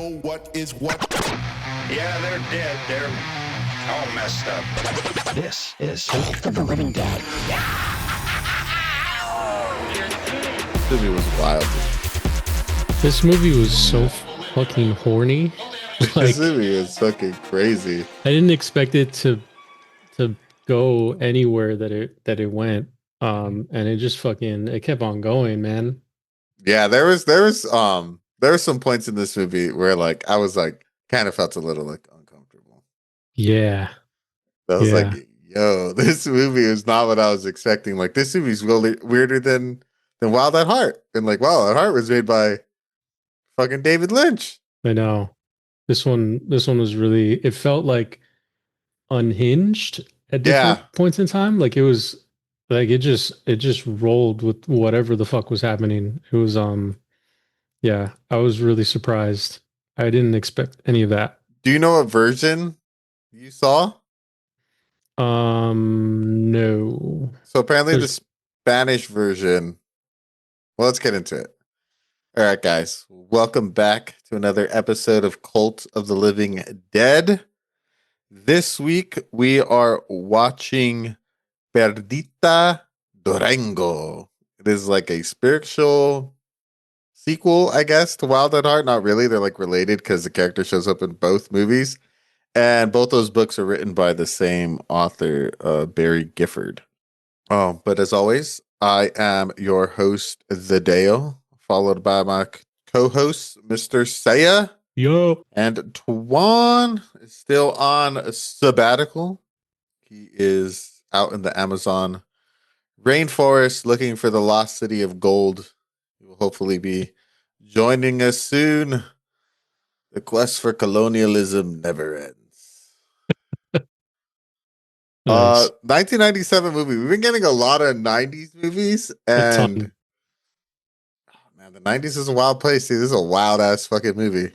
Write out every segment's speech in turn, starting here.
know what is what. Yeah, they're dead. They're all messed up. This is Night of the Living Dead. This movie was wild. This movie was so fucking horny. Like, This movie was fucking crazy. I didn't expect it to go anywhere that it went. And it just it kept on going, man. Yeah, there was some points in this movie where like I was like kind of felt a little like uncomfortable. Yeah. I was like, yo, this movie is not what I was expecting. Like this movie's really weirder than Wild at Heart. And like Wild at Heart was made by fucking David Lynch. I know. This one was really, it felt like unhinged at different points in time. Like it was like it just rolled with whatever the fuck was happening. It was yeah, I was really surprised. I didn't expect any of that. Do you know what version you saw? No. So apparently the Spanish version. Well, let's get into it. All right, guys. Welcome back to another episode of Cult of the Living Dead. This week we are watching Perdita Durango. It is like a spiritual sequel, I guess, to Wild at Heart. Not really. They're like related because the character shows up in both movies. And both those books are written by the same author, Barry Gifford. But as always, I am your host, The Dale, followed by my co-host, Mr. Saya. Yo. And Twan is still on sabbatical. He is out in the Amazon rainforest looking for the lost city of gold. He will hopefully be joining us soon. The quest for colonialism never ends. Nice. 1997 movie. We've been getting a lot of 90s movies, and oh, man, the 90s is a wild place. Dude. This is a wild ass fucking movie.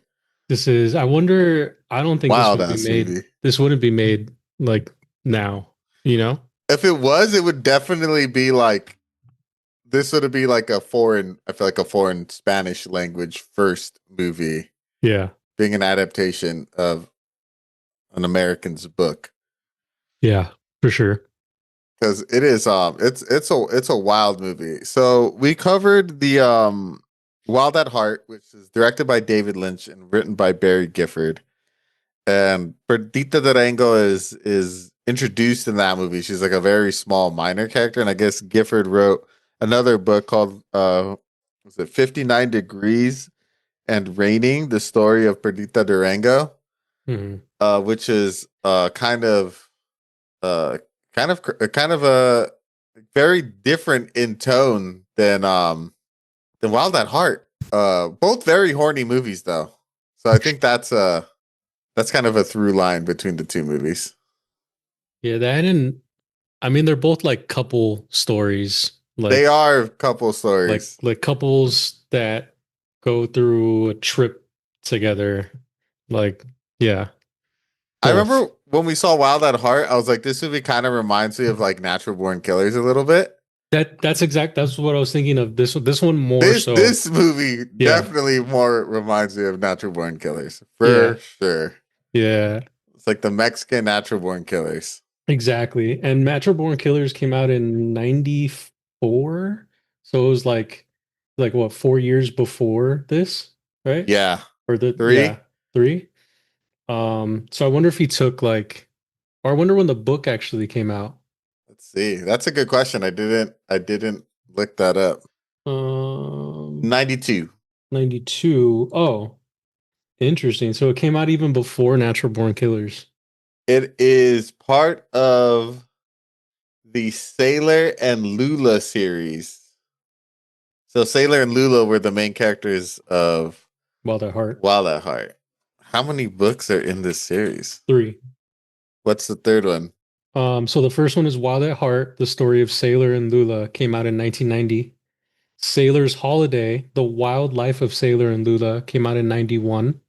This is. I wonder. I don't think Wild this would ass be made. movie. This wouldn't be made like now. You know. If it was, it would definitely be like. This would be like a foreign. I feel like a foreign Spanish language first movie. Yeah. Being an adaptation of an American's book. Yeah, for sure. Because it is it's a wild movie. So we covered the Wild at Heart, which is directed by David Lynch and written by Barry Gifford. And Perdita Durango is introduced in that movie. She's like a very small minor character, and I guess Gifford wrote another book called was it 59 Degrees and Raining, the story of Perdita Durango, which is kind of a very different in tone than Wild at Heart. Both very horny movies though. So I think that's kind of a through line between the two movies. Yeah, I mean, they're both like couple stories. Like, they are couple stories. Like couples that go through a trip together. Like, yeah. I remember when we saw Wild at Heart, I was like, this movie kind of reminds me of like Natural Born Killers a little bit. That's what I was thinking of. This one more so. This movie definitely more reminds me of Natural Born Killers. For sure. Yeah. It's like the Mexican Natural Born Killers. Exactly. And Natural Born Killers came out in 94. So it was like what, 4 years before this, right? Yeah. Or the 3? Yeah, 3. So I wonder if he took or I wonder when the book actually came out. Let's see. That's a good question. I didn't look that up. 92. 92. Oh, interesting. So it came out even before Natural Born Killers. It is part of the Sailor and Lula series. So Sailor and Lula were the main characters of Wild at Heart. Wild at Heart. How many books are in this series? 3. What's the third one? So the first one is Wild at Heart, the story of Sailor and Lula, came out in 1990. Sailor's Holiday, the wild life of Sailor and Lula, came out in 91.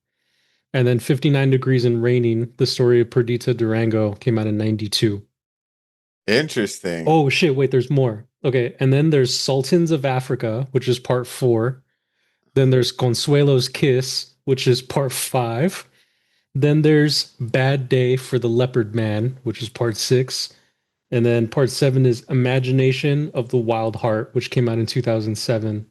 And then 59 Degrees and Raining, the story of Perdita Durango, came out in 92. Interesting. Oh shit, wait, there's more. Okay, and then there's Sultans of Africa, which is part 4. Then there's Consuelo's Kiss, which is part 5. Then there's Bad Day for the Leopard Man, which is part 6. And then part 7 is Imagination of the Wild Heart, which came out in 2007.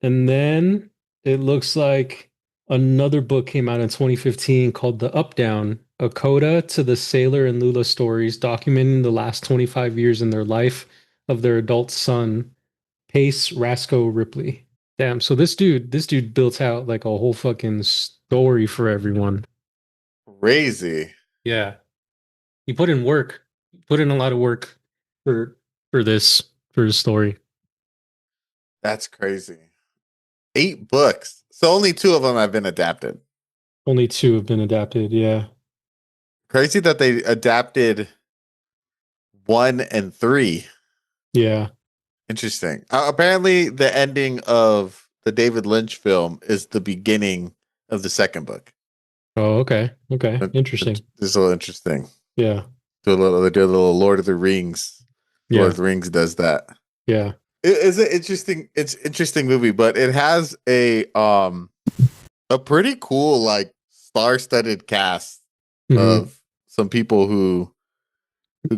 And then it looks like another book came out in 2015 called The Up Down, a coda to the Sailor and Lula stories, documenting the last 25 years in their life of their adult son, Pace Rasco Ripley. Damn, so this dude built out like a whole fucking story for everyone. Crazy. Yeah. He put in work. He put in a lot of work for this for his story. That's crazy. 8 books. So only 2 of them have been adapted. Only 2 have been adapted, yeah. Crazy that they adapted 1 and 3. Yeah. Interesting. Apparently, the ending of the David Lynch film is the beginning of the second book. Oh, okay. Okay. Interesting. It's a little interesting. Yeah. They do a little Lord of the Rings. Yeah. Lord of the Rings does that. Yeah. It is an interesting. It's interesting movie, but it has a pretty cool like star-studded cast of some people who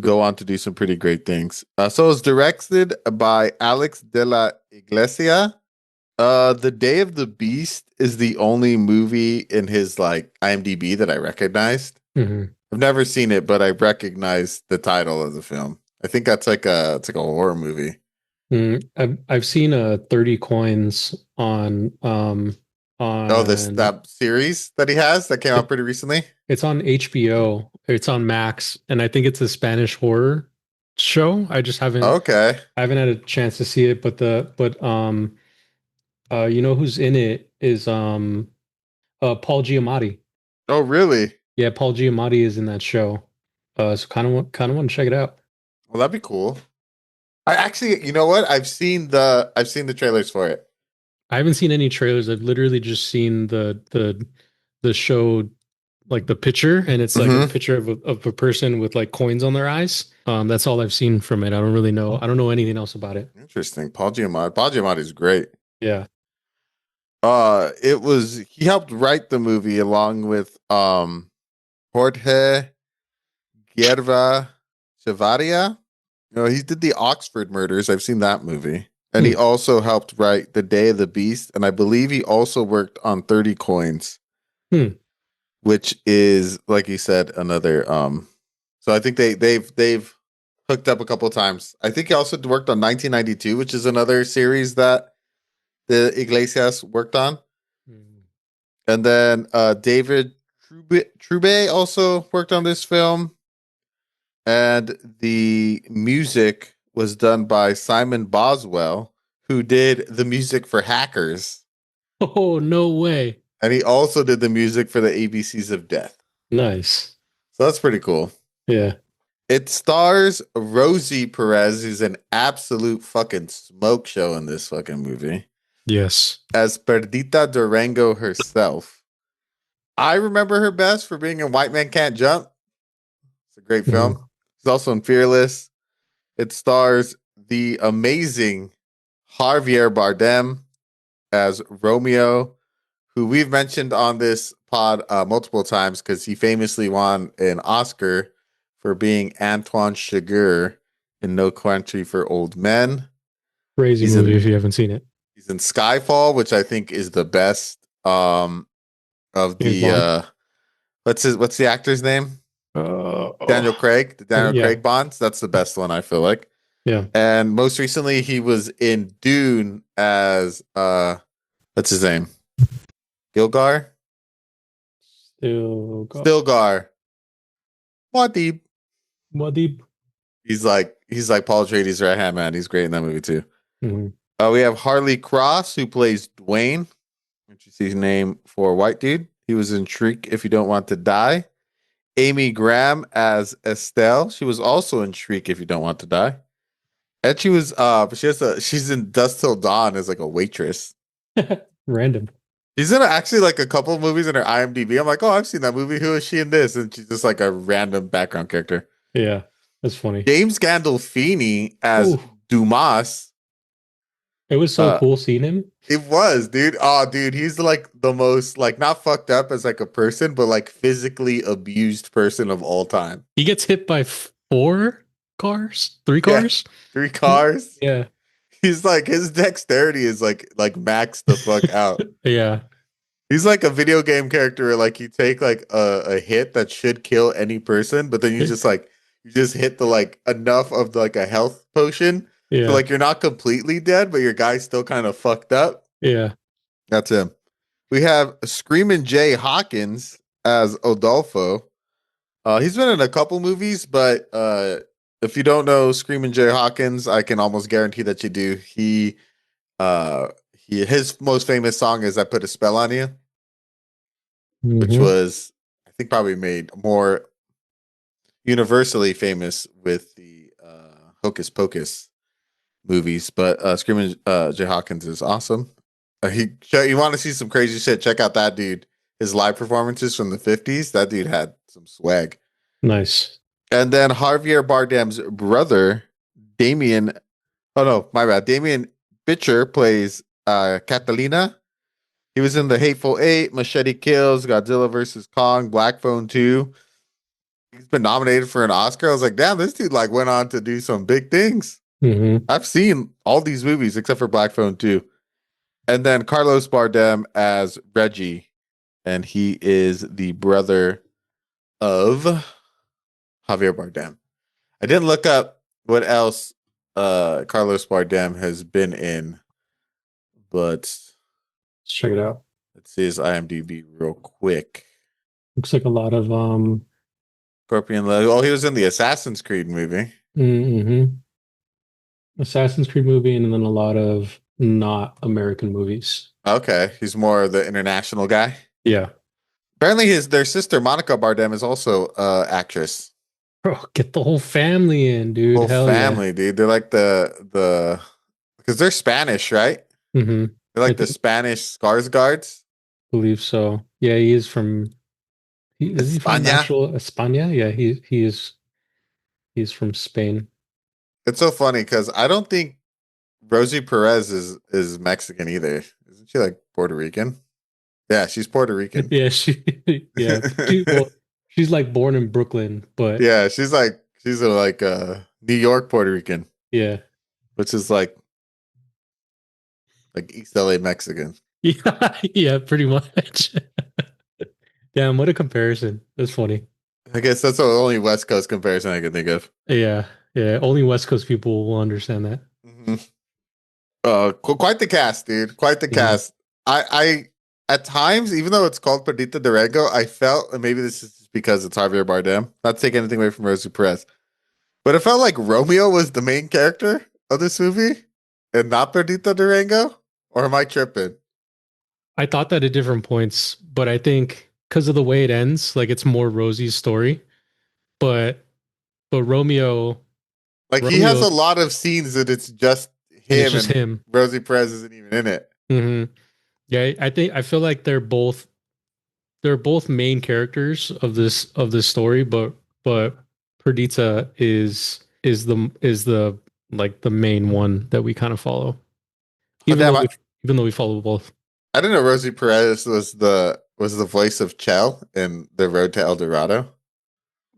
go on to do some pretty great things. So it's directed by Álex de la Iglesia. The Day of the Beast is the only movie in his like IMDb that I recognized. Mhm. I've never seen it, but I recognize the title of the film. I think that's like a horror movie. I've seen 30 coins on that series that he has that came out pretty recently. It's on HBO. It's on Max, and I think it's a Spanish horror show. I just haven't I haven't had a chance to see it, but you know who's in it is Paul Giamatti. Oh, really? Yeah, Paul Giamatti is in that show. So kind of want to check it out. Well, that'd be cool. I actually, you know what? I've seen the trailers for it. I haven't seen any trailers. I've literally just seen the show, like the picture, and it's like a picture of a person with like coins on their eyes. That's all I've seen from it. I don't really know. I don't know anything else about it. Interesting. Paul Giamatti is great. Yeah. He helped write the movie along with Jorge Guerra Chavarria. You know, he did the Oxford Murders. I've seen that movie. And he also helped write The Day of the Beast. And I believe he also worked on 30 Coins. Which is, like you said, another so I think they've hooked up a couple of times. I think he also worked on 1992, which is another series that the Iglesias worked on. And then David Trube also worked on this film. And the music was done by Simon Boswell, who did the music for Hackers. Oh, no way. And he also did the music for the ABCs of Death. Nice. So that's pretty cool. Yeah. It stars Rosie Perez, who's an absolute fucking smoke show in this fucking movie. Yes. As Perdita Durango herself. I remember her best for being in White Man Can't Jump. It's a great film. She's also in Fearless. It stars the amazing Javier Bardem as Romeo, who we've mentioned on this pod multiple times because he famously won an Oscar for being Antoine Chigurh in No Country for Old Men. Crazy movie if you haven't seen it. He's in Skyfall, which I think is the best of the what's the actor's name? Daniel Craig. The Daniel Craig Bonds. That's the best one, I feel like. Yeah. And most recently he was in Dune as what's his name? Stilgar. Muad'Dib. He's like Paul Atreides' right hand man. He's great in that movie too. We have Harley Cross, who plays Dwayne, which is his name for white dude. He was in Shriek If You Don't Want to Die. Amy Graham as Estelle. She was also in Shriek If You Don't Want to Die. And she was she's in Dusk Till Dawn as like a waitress. Random. She's in actually like a couple of movies in her IMDb. I'm like, oh, I've seen that movie. Who is she in this? And she's just like a random background character. Yeah, that's funny. James Gandolfini as Dumas. It was so cool seeing him. It was, dude. Oh, dude, he's like the most like not fucked up as like a person, but like physically abused person of all time. He gets hit by three Yeah, cars. 3 cars. Yeah, He's like his dexterity is like maxed the fuck out. yeah, He's like a video game character where like you take like a hit that should kill any person, but then you just hit the like enough of like a health potion. yeah, So like you're not completely dead, but your guy's still kind of fucked up. yeah. That's him. We have Screamin' Jay Hawkins as Odolfo. He's been in a couple movies, but if you don't know Screamin' Jay Hawkins, I can almost guarantee that you do. His most famous song is "I Put a Spell on You," which Mhm. was I think probably made more universally famous with the Hocus Pocus movies. But Screamin' Jay Hawkins is awesome. You want to see some crazy shit? Check out that dude. His live performances from the 50s. That dude had some swag. Nice. And then Javier Bardem's brother, Damien. Oh no, my bad. Damien Bitcher plays Catalina. He was in The Hateful Eight, Machete Kills, Godzilla vs. Kong, Black Phone 2. He's been nominated for an Oscar. I was like, damn, this dude like went on to do some big things. Mm-hmm. I've seen all these movies except for Black Phone 2. And then Carlos Bardem as Reggie. And he is the brother of Javier Bardem. I didn't look up what else Carlos Bardem has been in, but Let's check it out. let's see his IMDb real quick. Looks like a lot of Scorpion Leg. Oh, he was in the Assassin's Creed movie. mm-hmm. Assassin's Creed movie, and then a lot of not American movies. Okay, he's more the international guy. Yeah. Apparently, their sister Monica Bardem is also actress. Bro, get the whole family in, dude. Whole Hell family, dude. They're like the because they're Spanish, right? yeah. Mm-hmm. They're like the Spanish Skarsgards. Believe so. Yeah, he is from. Is he from España. actual España? Yeah, he's from Spain. It's so funny because I don't think Rosie Perez is Mexican either. Isn't she like Puerto Rican? Yeah, she's Puerto Rican. Yeah, she's like born in Brooklyn, but Yeah, she's like New York Puerto Rican, yeah, which is like East LA Mexican. yeah, yeah, pretty much. Damn, what a comparison! That's funny. I guess that's the only West Coast comparison I can think of. Yeah, yeah. Only West Coast people will understand that. Mm-hmm. Quite the cast, dude. Quite the cast. I at times, even though it's called Perdita Durango, I felt, and maybe this is just because it's Javier Bardem, not to take anything away from Rosie Perez, but it felt like Romeo was the main character of this movie and not Perdita Durango. Or am I tripping? I thought that at different points, but I think because of the way it ends, like it's more Rosie's story. But Romeo, He has a lot of scenes that it's just him. It's just him. Rosie Perez isn't even in it. Mm-hmm. Yeah, I feel like they're both main characters of this story, but Perdita is the like the main one that we kind of follow. Even though we follow both. I didn't know Rosie Perez was the voice of Chell in The Road to El Dorado.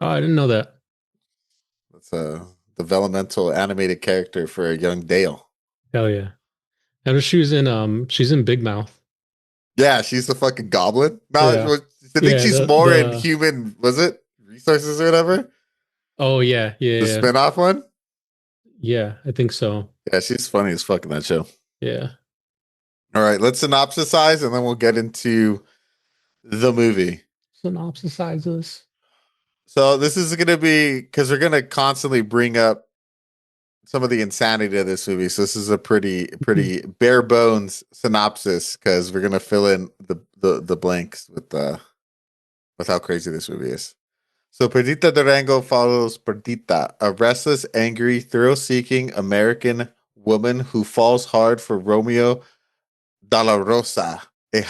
Oh, I didn't know that. That's a developmental animated character for a young Dale. Hell yeah. And she's in Big Mouth. Yeah, she's the fucking goblin. No, Yeah. I think she's more in Human, was it? Resources or whatever? Oh yeah, yeah. The spinoff one? Yeah, I think so. Yeah, she's funny as fuck in that show. Yeah. All right, let's synopsisize and then we'll get into the movie. Synopsisize this. So this is going to be, because we're going to constantly bring up some of the insanity of this movie. So this is a pretty bare bones synopsis because we're going to fill in the blanks with how crazy this movie is. So Perdita Durango follows Perdita, a restless, angry, thrill-seeking American woman who falls hard for Romeo Dolorosa, a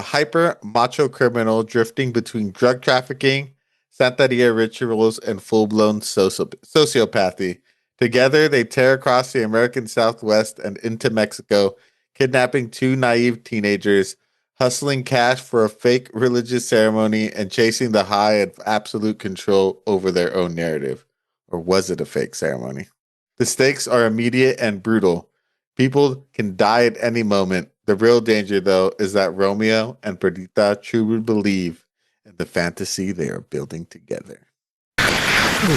hyper macho criminal drifting between drug trafficking, Santeria rituals, and full-blown sociopathy. Together, they tear across the American Southwest and into Mexico, kidnapping two naive teenagers, hustling cash for a fake religious ceremony, and chasing the high of absolute control over their own narrative. Or was it a fake ceremony? The stakes are immediate and brutal. People can die at any moment. The real danger, though, is that Romeo and Perdita truly believe in the fantasy they are building together.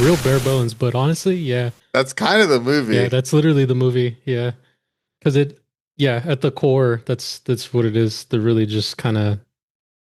Real bare bones, but honestly, yeah. That's kind of the movie. Yeah, that's literally the movie. Yeah. Because at the core, that's what it is. They're really just kind of.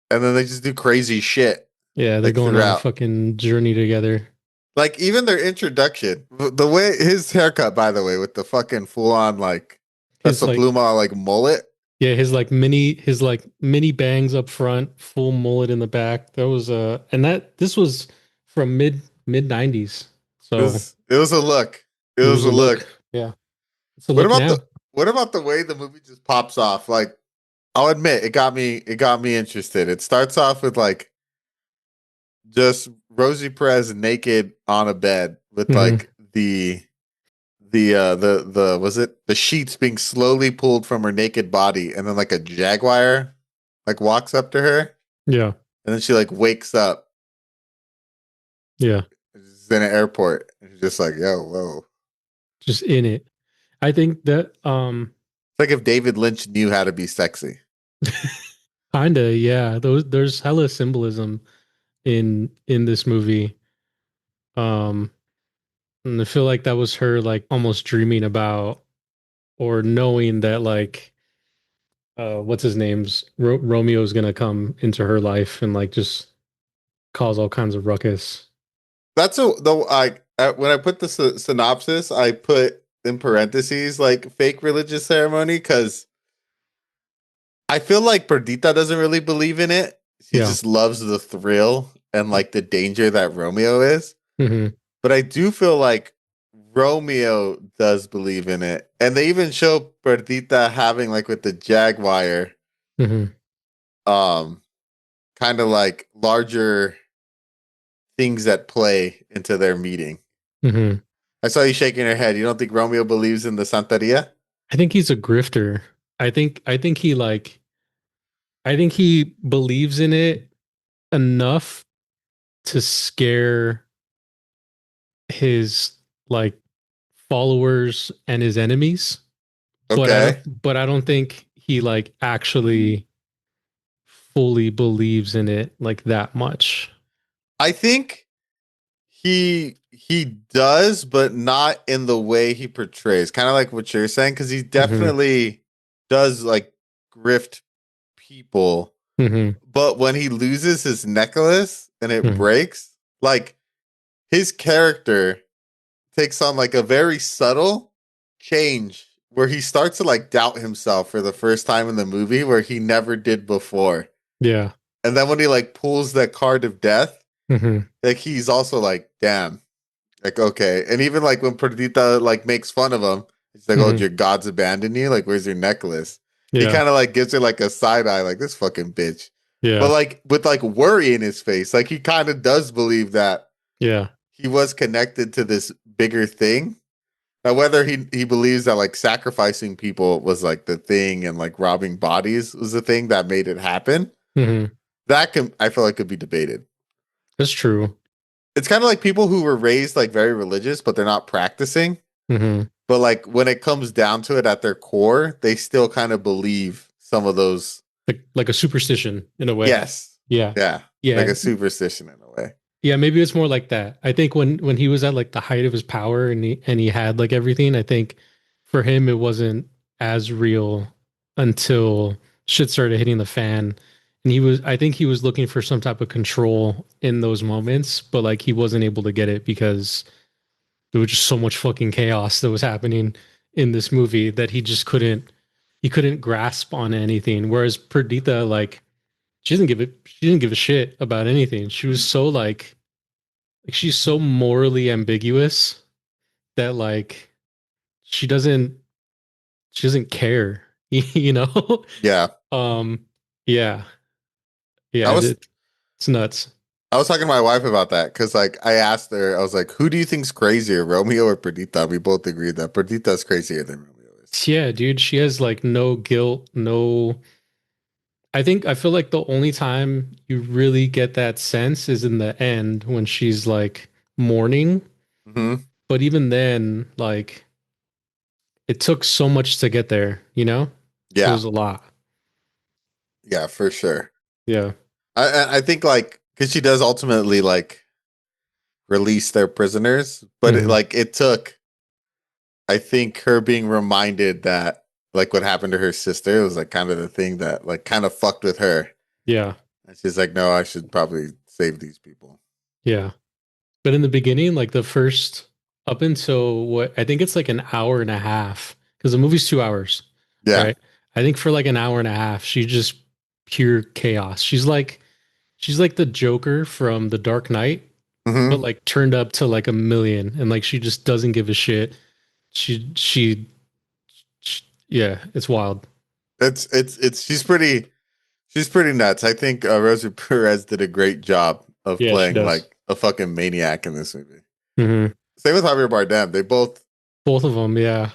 And then they just do crazy shit. Yeah, they're like, going on a throughout. fucking journey together. Like, even their introduction, the way his haircut, by the way, with the fucking full on, like, His like, Pluma, like, mullet. yeah, his mini bangs up front, full mullet in the back. That was and this was from mid 90s. So it was a look. It was a look. Yeah. It's a look now. What about the way the movie just pops off? Like, I'll admit, it got me interested. It starts off with like just Rosie Perez naked on a bed with like the was it the sheets being slowly pulled from her naked body, and then like a jaguar like walks up to her. Yeah. And then she like wakes up. Yeah. She's in an airport. And she's just like, yo, whoa. Just in it. I think that it's like if David Lynch knew how to be sexy. Kinda, yeah. There's hella symbolism in this movie. And I feel like that was her like almost dreaming about or knowing that like what's his name's Romeo's gonna come into her life and like just cause all kinds of ruckus. That's though when I put the synopsis, I put in parentheses like fake religious ceremony because I feel like Perdita doesn't really believe in it. She just loves the thrill and like the danger that Romeo is. Mm-hmm. But I do feel like Romeo does believe in it. And they even show Perdita having like with the jaguar, kind of like larger things at play into their meeting. Mm-hmm. I saw you shaking your head. You don't think Romeo believes in the Santeria? I think he's a grifter. I think he believes in it enough to scare his like followers and his enemies. Okay. But I don't think he like actually fully believes in it like that much. I think he does, but not in the way he portrays. Kind of like what you're saying, because he definitely does like grift people. But when he loses his necklace and it breaks, like his character takes on like a very subtle change where he starts to like doubt himself for the first time in the movie where he never did before. Yeah. And then when he like pulls that card of death, like he's also like, damn, like, okay. And even like when Perdita like makes fun of him, it's like, oh, your gods abandoned you? Like, where's your necklace? Yeah. He kind of like gives her like a side eye, like this fucking bitch. Yeah. But like with like worry in his face, like he kind of does believe that he was connected to this bigger thing. Now, whether he believes that like sacrificing people was like the thing and like robbing bodies was the thing that made it happen, that I feel like could be debated. That's true. It's kind of like people who were raised like very religious, but they're not practicing. But like when it comes down to it at their core, they still kind of believe some of those. Like a superstition in a way. Yes. Yeah. Like a superstition in a way. Yeah, maybe it's more like that. I think when he was at like the height of his power and he had like everything, I think for him it wasn't as real until shit started hitting the fan. And I think he was looking for some type of control in those moments, but like he wasn't able to get it because there was just so much fucking chaos that was happening in this movie that he couldn't grasp on anything. Whereas Perdita, like, she didn't give a shit about anything. She was so like she's so morally ambiguous that like she doesn't care, you know? Yeah. Yeah. Yeah, it's nuts. I was talking to my wife about that because, like, I asked her, I was like, "Who do you think's crazier, Romeo or Perdita?" We both agreed that Perdita's crazier than Romeo is. Yeah, dude, she has like no guilt, no. I feel like the only time you really get that sense is in the end when she's like mourning. Hmm. But even then, like it took so much to get there, you know? It Yeah, was a lot. yeah, for sure. Yeah. I think like because she does ultimately like release their prisoners, but Hmm. it took. I think her being reminded that like what happened to her sister was like kind of the thing that like kind of fucked with her. Yeah. And she's like, no, I should probably save these people. Yeah. But in the beginning, like the first up until what I think it's like an hour and a half, because the movie's 2 hours, Yeah. right? I think for like an hour and a half, she just pure chaos. She's like the Joker from The Dark Knight, but Hmm. like turned up to like a million, and like she just doesn't give a shit. She yeah, it's wild. It's she's pretty nuts. I think Rosa Perez did a great job of Yeah, she playing does. like a fucking maniac in this movie. Hmm. Same with Javier Bardem. They both. Both of them, yeah.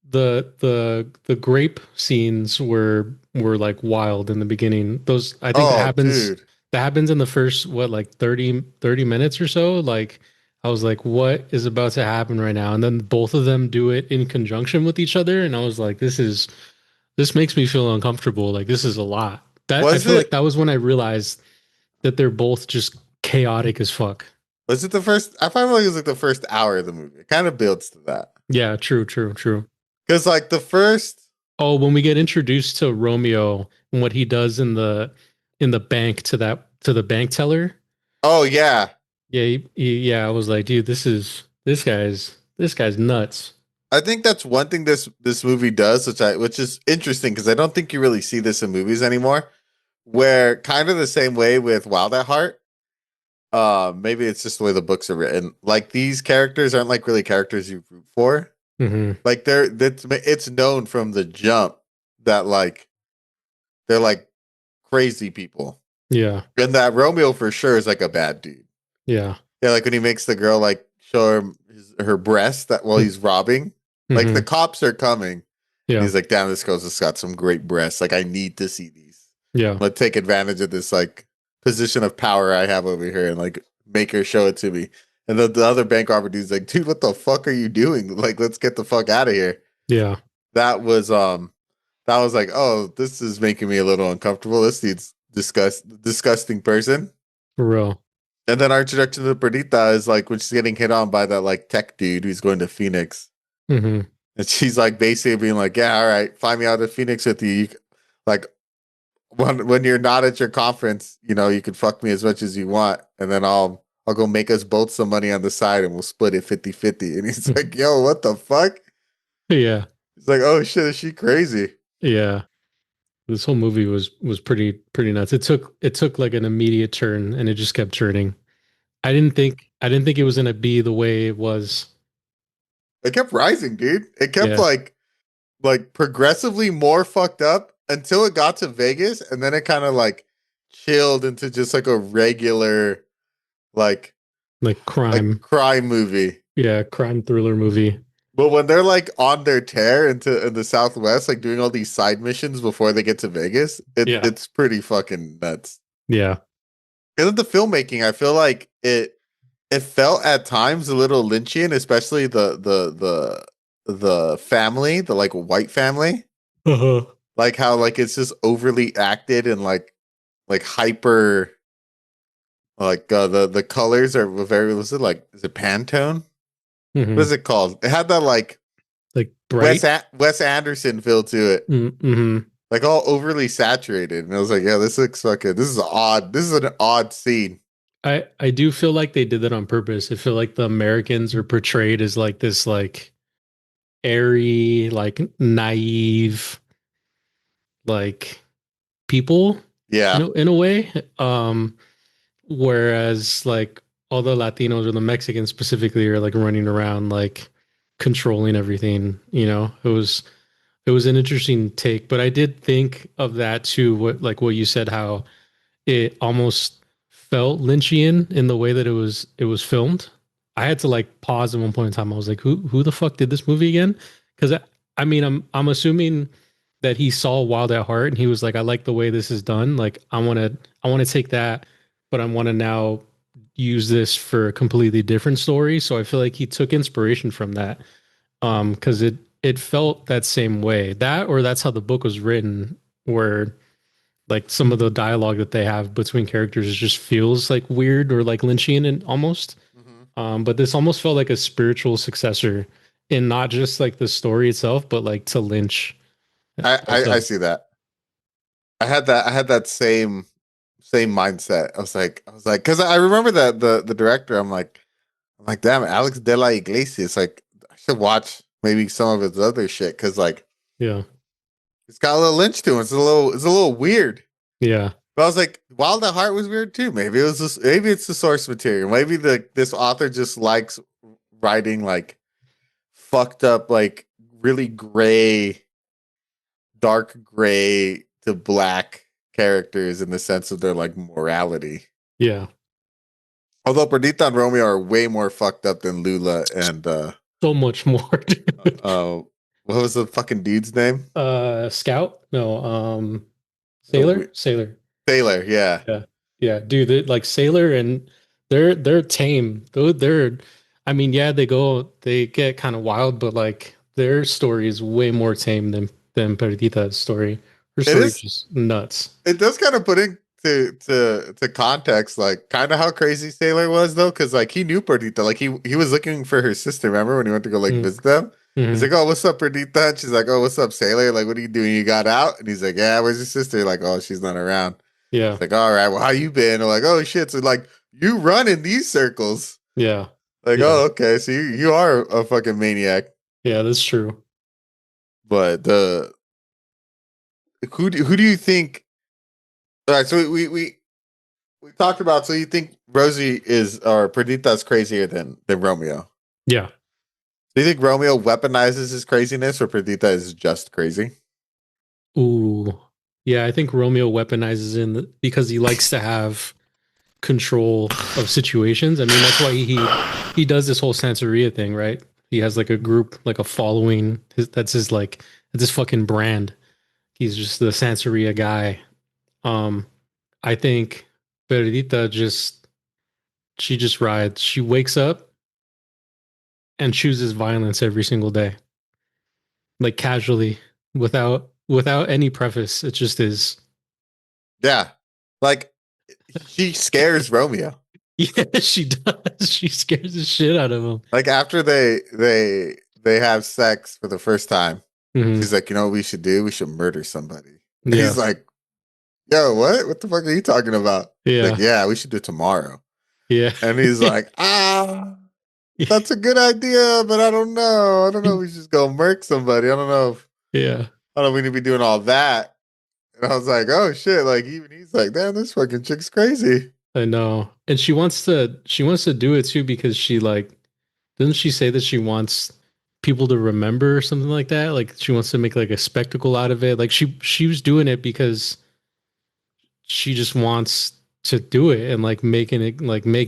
The grape scenes were like wild in the beginning. Those I think Oh, dude. that happens in the first what like 30 minutes or so. Like I was like, what is about to happen right now? And then both of them do it in conjunction with each other, and I was like, this makes me feel uncomfortable. Like this is a lot. That I Was feel like it that was when I realized that they're both just chaotic as fuck. was it the first? I find like it was like the first hour of the movie. It kind of builds to that Yeah, true, true, true. because like the first. Oh, when we get introduced to Romeo and what he does in the bank to the bank teller. Oh yeah, Yeah, yeah, I was like, dude, this guy's nuts. I think that's one thing this movie does, which is interesting because I don't think you really see this in movies anymore. Where kind of the same way with Wild at Heart. Maybe it's just the way the books are written. Like these characters aren't like really characters you root for. Hmm. Like it's known from the jump that like they're like crazy people, Yeah, and that Romeo for sure is like a bad dude. yeah. Yeah, like when he makes the girl like show her breast that while he's robbing, like the Hmm. cops are coming. And Yeah, he's like, damn, this girl's just got some great breasts. Like I need to see these. yeah, I'm gonna take advantage of this like position of power I have over here and like make her show it to me. And the other bank robber dude's like, dude, what the fuck are you doing? Like, let's get the fuck out of here. yeah. That was that was like, oh, this is making me a little uncomfortable. This dude's disgusting person. For real. And then our introduction to Perdita is like when she's getting hit on by that like tech dude who's going to Phoenix. Hmm. And she's like basically being like, yeah, all right, fly me out to Phoenix with you. Like when you're not at your conference, you know, you can fuck me as much as you want. And then I'll go make us both some money on the side and we'll split it 50-50. And he's like, yo, what the fuck? Yeah, He's like, oh shit, is she crazy? yeah. This whole movie was pretty nuts. It took like an immediate turn, and it just kept turning. I didn't think it was gonna be the way it was. It kept rising, dude. It kept Yeah, like progressively more fucked up until it got to Vegas, and then it kind of like chilled into just like a regular like like crime. crime movie. Yeah, crime thriller movie. But when they're like on their tear in the Southwest, like doing all these side missions before they get to Vegas, Yeah, it's pretty fucking nuts. yeah. And then the filmmaking, I feel like it felt at times a little Lynchian, especially the family, the like white family. Uh-huh. Like how like it's just overly acted and like hyper like the colors are very was it like is it Pantone? What Hmm. is it called? It had that like Like bright. Wes Anderson feel to it. Mm-hmm. Like all overly saturated. And I was like, yeah, this looks fucking this is odd. This is an odd scene. I do feel like they did that on purpose. I feel like the Americans are portrayed as like this like airy, like naive, like people Yeah. in a way. Whereas like all the Latinos or the Mexicans specifically are like running around like controlling everything, you know. It was an interesting take, but I did think of that too, what like what you said, how it almost felt Lynchian in the way that it was filmed. I had to like pause at one point in time. I was like, who the fuck did this movie again? Because I mean, I'm assuming that he saw Wild at Heart and he was like, I like the way this is done. Like I wanna take that, but I want to now use this for a completely different story. So I feel like he took inspiration from that. Because it felt that same way. That or that's how the book was written, where like some of the dialogue that they have between characters just feels like weird or like Lynchian and almost. But this almost felt like a spiritual successor in not just like the story itself, but like to Lynch. I see that. I had that same mindset. I was like, because I remember that the director. I'm like, damn, Alex de la Iglesia. It's like I should watch maybe some of his other shit because like Yeah. it's got a little Lynch to it. It's a little weird. Yeah. But I was like, Wild at Heart was weird too. Maybe it was just, maybe it's the source material. Maybe this author just likes writing like fucked up, like really gray, dark gray to black characters in the sense of their like morality. Yeah. Although Perdita and Romeo are way more fucked up than Lula and So much more. Dude. what was the fucking dude's name? Scout? No, Sailor? Sailor. Taylor, yeah. Yeah. Yeah. Dude, like Sailor and they're tame. They're I mean, yeah, they get kind of wild, but like their story is way more tame than Perdita's story. Her story is just nuts. It does kind of put into context, like kind of how crazy Sailor was though, because like he knew Perdita, like he was looking for her sister. Remember when he went to go like visit them? He's like, "Oh, what's up, Perdita?" And she's like, "Oh, what's up, Sailor? Like, what are you doing? You got out?" And he's like, "Yeah, where's your sister?" Like, "Oh, she's not around." Yeah. It's like, "All right, well, how you been?" Or like, "Oh shit!" So like, you run in these circles. Yeah. Like, Yeah. oh, okay, so you are a fucking maniac. Yeah, that's true. But who do you think? All right, so we talked about. So you think Rosie is or Perdita is crazier than Romeo? Yeah. Do you think Romeo weaponizes his craziness, or Perdita is just crazy? Ooh. Yeah, I think Romeo weaponizes because he likes to have control of situations. I mean, that's why he does this whole Santeria thing, right? He has like a group, like a following. That's his fucking brand. He's just the Santeria guy. I think Perdita she just rides. She wakes up and chooses violence every single day, like casually, without any preface. It just is. Yeah, like she scares Romeo. Yeah, she does. She scares the shit out of him. Like after they have sex for the first time, she's like, "You know what we should do? We should murder somebody." And Yeah. he's like, "Yo, what? What the fuck are you talking about?" Yeah. Like, "Yeah, we should do it tomorrow." Yeah. And he's like, that's a good idea, but I don't know. I don't know if we should just go murk somebody. I don't know if Yeah. I don't know if we need to be doing all that. And I was like, oh shit. Like even he's like, damn, this fucking chick's crazy. I know. And she wants to do it too because she like doesn't she say that she wants people to remember or something like that? Like she wants to make like a spectacle out of it. Like she was doing it because she just wants to do it and like make an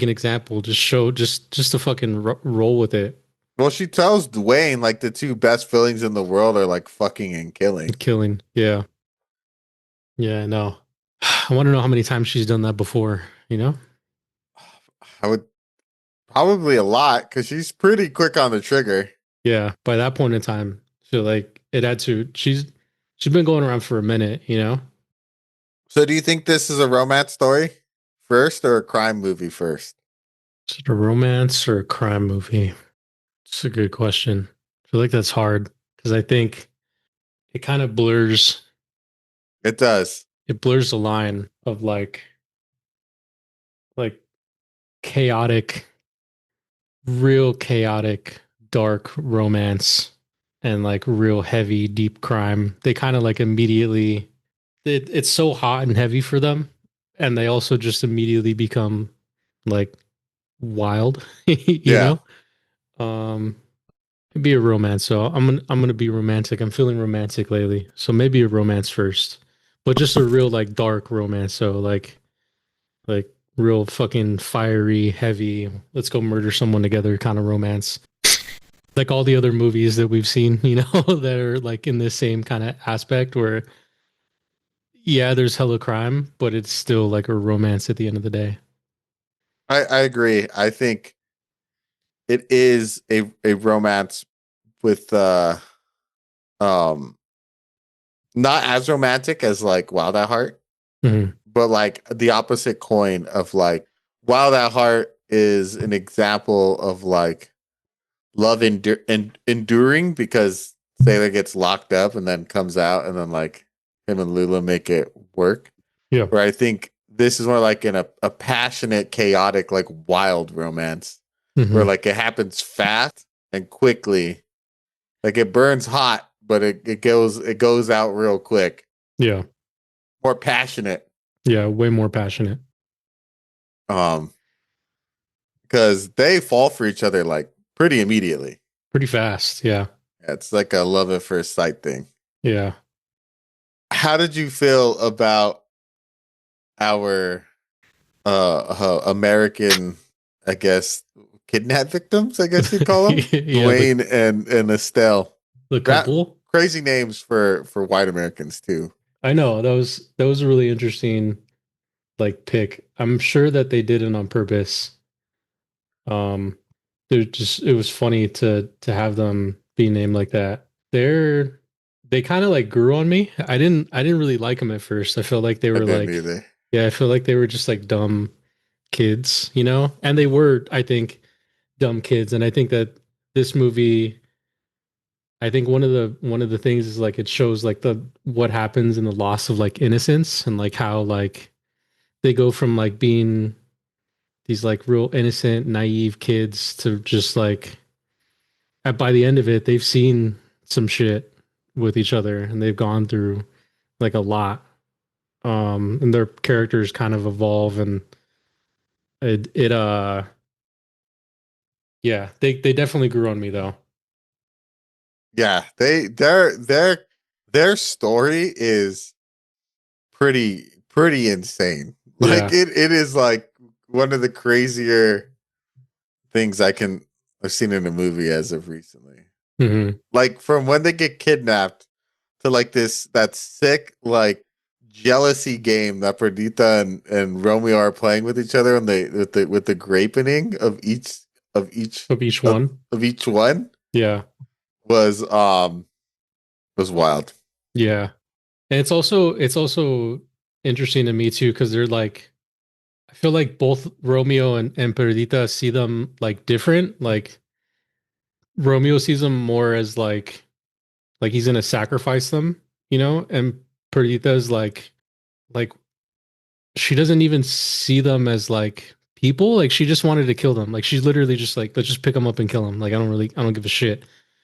example, just show just to fucking roll with it. Well, she tells Dwayne like the two best feelings in the world are like fucking and killing. Killing. Yeah. Yeah, I know. I want to know how many times she's done that before, you know? I would probably a lot because she's pretty quick on the trigger. Yeah. By that point in time, so like it had to she's been going around for a minute, you know? So do you think this is a romance story first or a crime movie first? Is it a romance or a crime movie? It's a good question. I feel like that's hard because I think it kind of blurs. It does. It blurs the line of like chaotic, real chaotic, dark romance and like real heavy, deep crime. They kind of like immediately, it's so hot and heavy for them. And they also just immediately become like wild, you know? It'd be a romance. So I'm gonna be romantic. I'm feeling romantic lately. So maybe a romance first, but just a real like dark romance. So like real fucking fiery, heavy, let's go murder someone together kind of romance. Like all the other movies that we've seen, that are like in the same kind of aspect where, yeah, there's hella crime, but it's still like a romance at the end of the day. I agree. I think it is a romance with um not as romantic as like Wild at Heart, Mhm. but like the opposite coin of like Wild at Heart is an example of like love enduring because Sailor gets locked up and then comes out and then like him and Lula make it work. Yeah. Where I think this is more like in a passionate, chaotic, like wild romance where Mhm. like it happens fast and quickly. Like it burns hot, but it goes out real quick. Yeah. More passionate. Yeah. Way more passionate. Um, because they fall for each other like pretty immediately. Pretty fast. Yeah. It's like a love at first sight thing. Yeah. How did you feel about our American, I guess, kidnap victims, I guess you'd call them? Yeah. Dwayne and Estelle. The That couple. crazy names for white Americans too. I know that was a really interesting like pick. I'm sure that they did it on purpose. Um, it was funny to have them be named like that. They kind of like grew on me. I didn't really like them at first. I felt like they I were didn't like, either. yeah, I feel like they were just like dumb kids, and they were, I think, dumb kids. And I think that this movie, I think one of the things is like it shows like the what happens in the loss of like innocence and like how like they go from like being these like real innocent, naive kids to just like by the end of it, they've seen some shit with each other and they've gone through like a lot. And their characters kind of evolve and it yeah, they definitely grew on me though. Yeah, their story is pretty insane. Like Yeah. it is like one of the crazier things I've seen in a movie as of recently. Hmm. Like from when they get kidnapped to like that sick like jealousy game that Perdita and Romeo are playing with each other and with the grapening of each Of each of, one. of each one Yeah. was was wild. Yeah. And it's also interesting to me too, because they're like I feel like both Romeo and Perdita see them like different. Like Romeo sees them more as like he's gonna sacrifice them, and Perdita is like she doesn't even see them as like people. Like she just wanted to kill them. Like she's literally just like, let's just pick them up and kill them. Like I don't give a shit.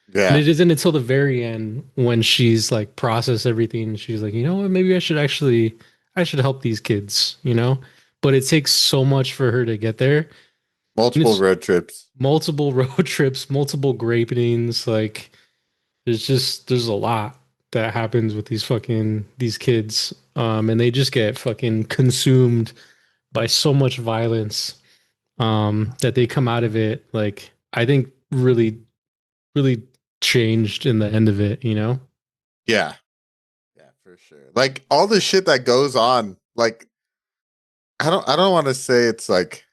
And Yeah. it isn't until the very end when she's like processed everything. She's like, you know what? Maybe I should help these kids. But it takes so much for her to get there. And Multiple it's road trips. multiple road trips, multiple grapings. Like there's a lot that happens with these kids. And they just get fucking consumed by so much violence. That they come out of it like I think really, really changed in the end of it. Yeah. Yeah, for sure. Like all the shit that goes on, like I don't want to say it's like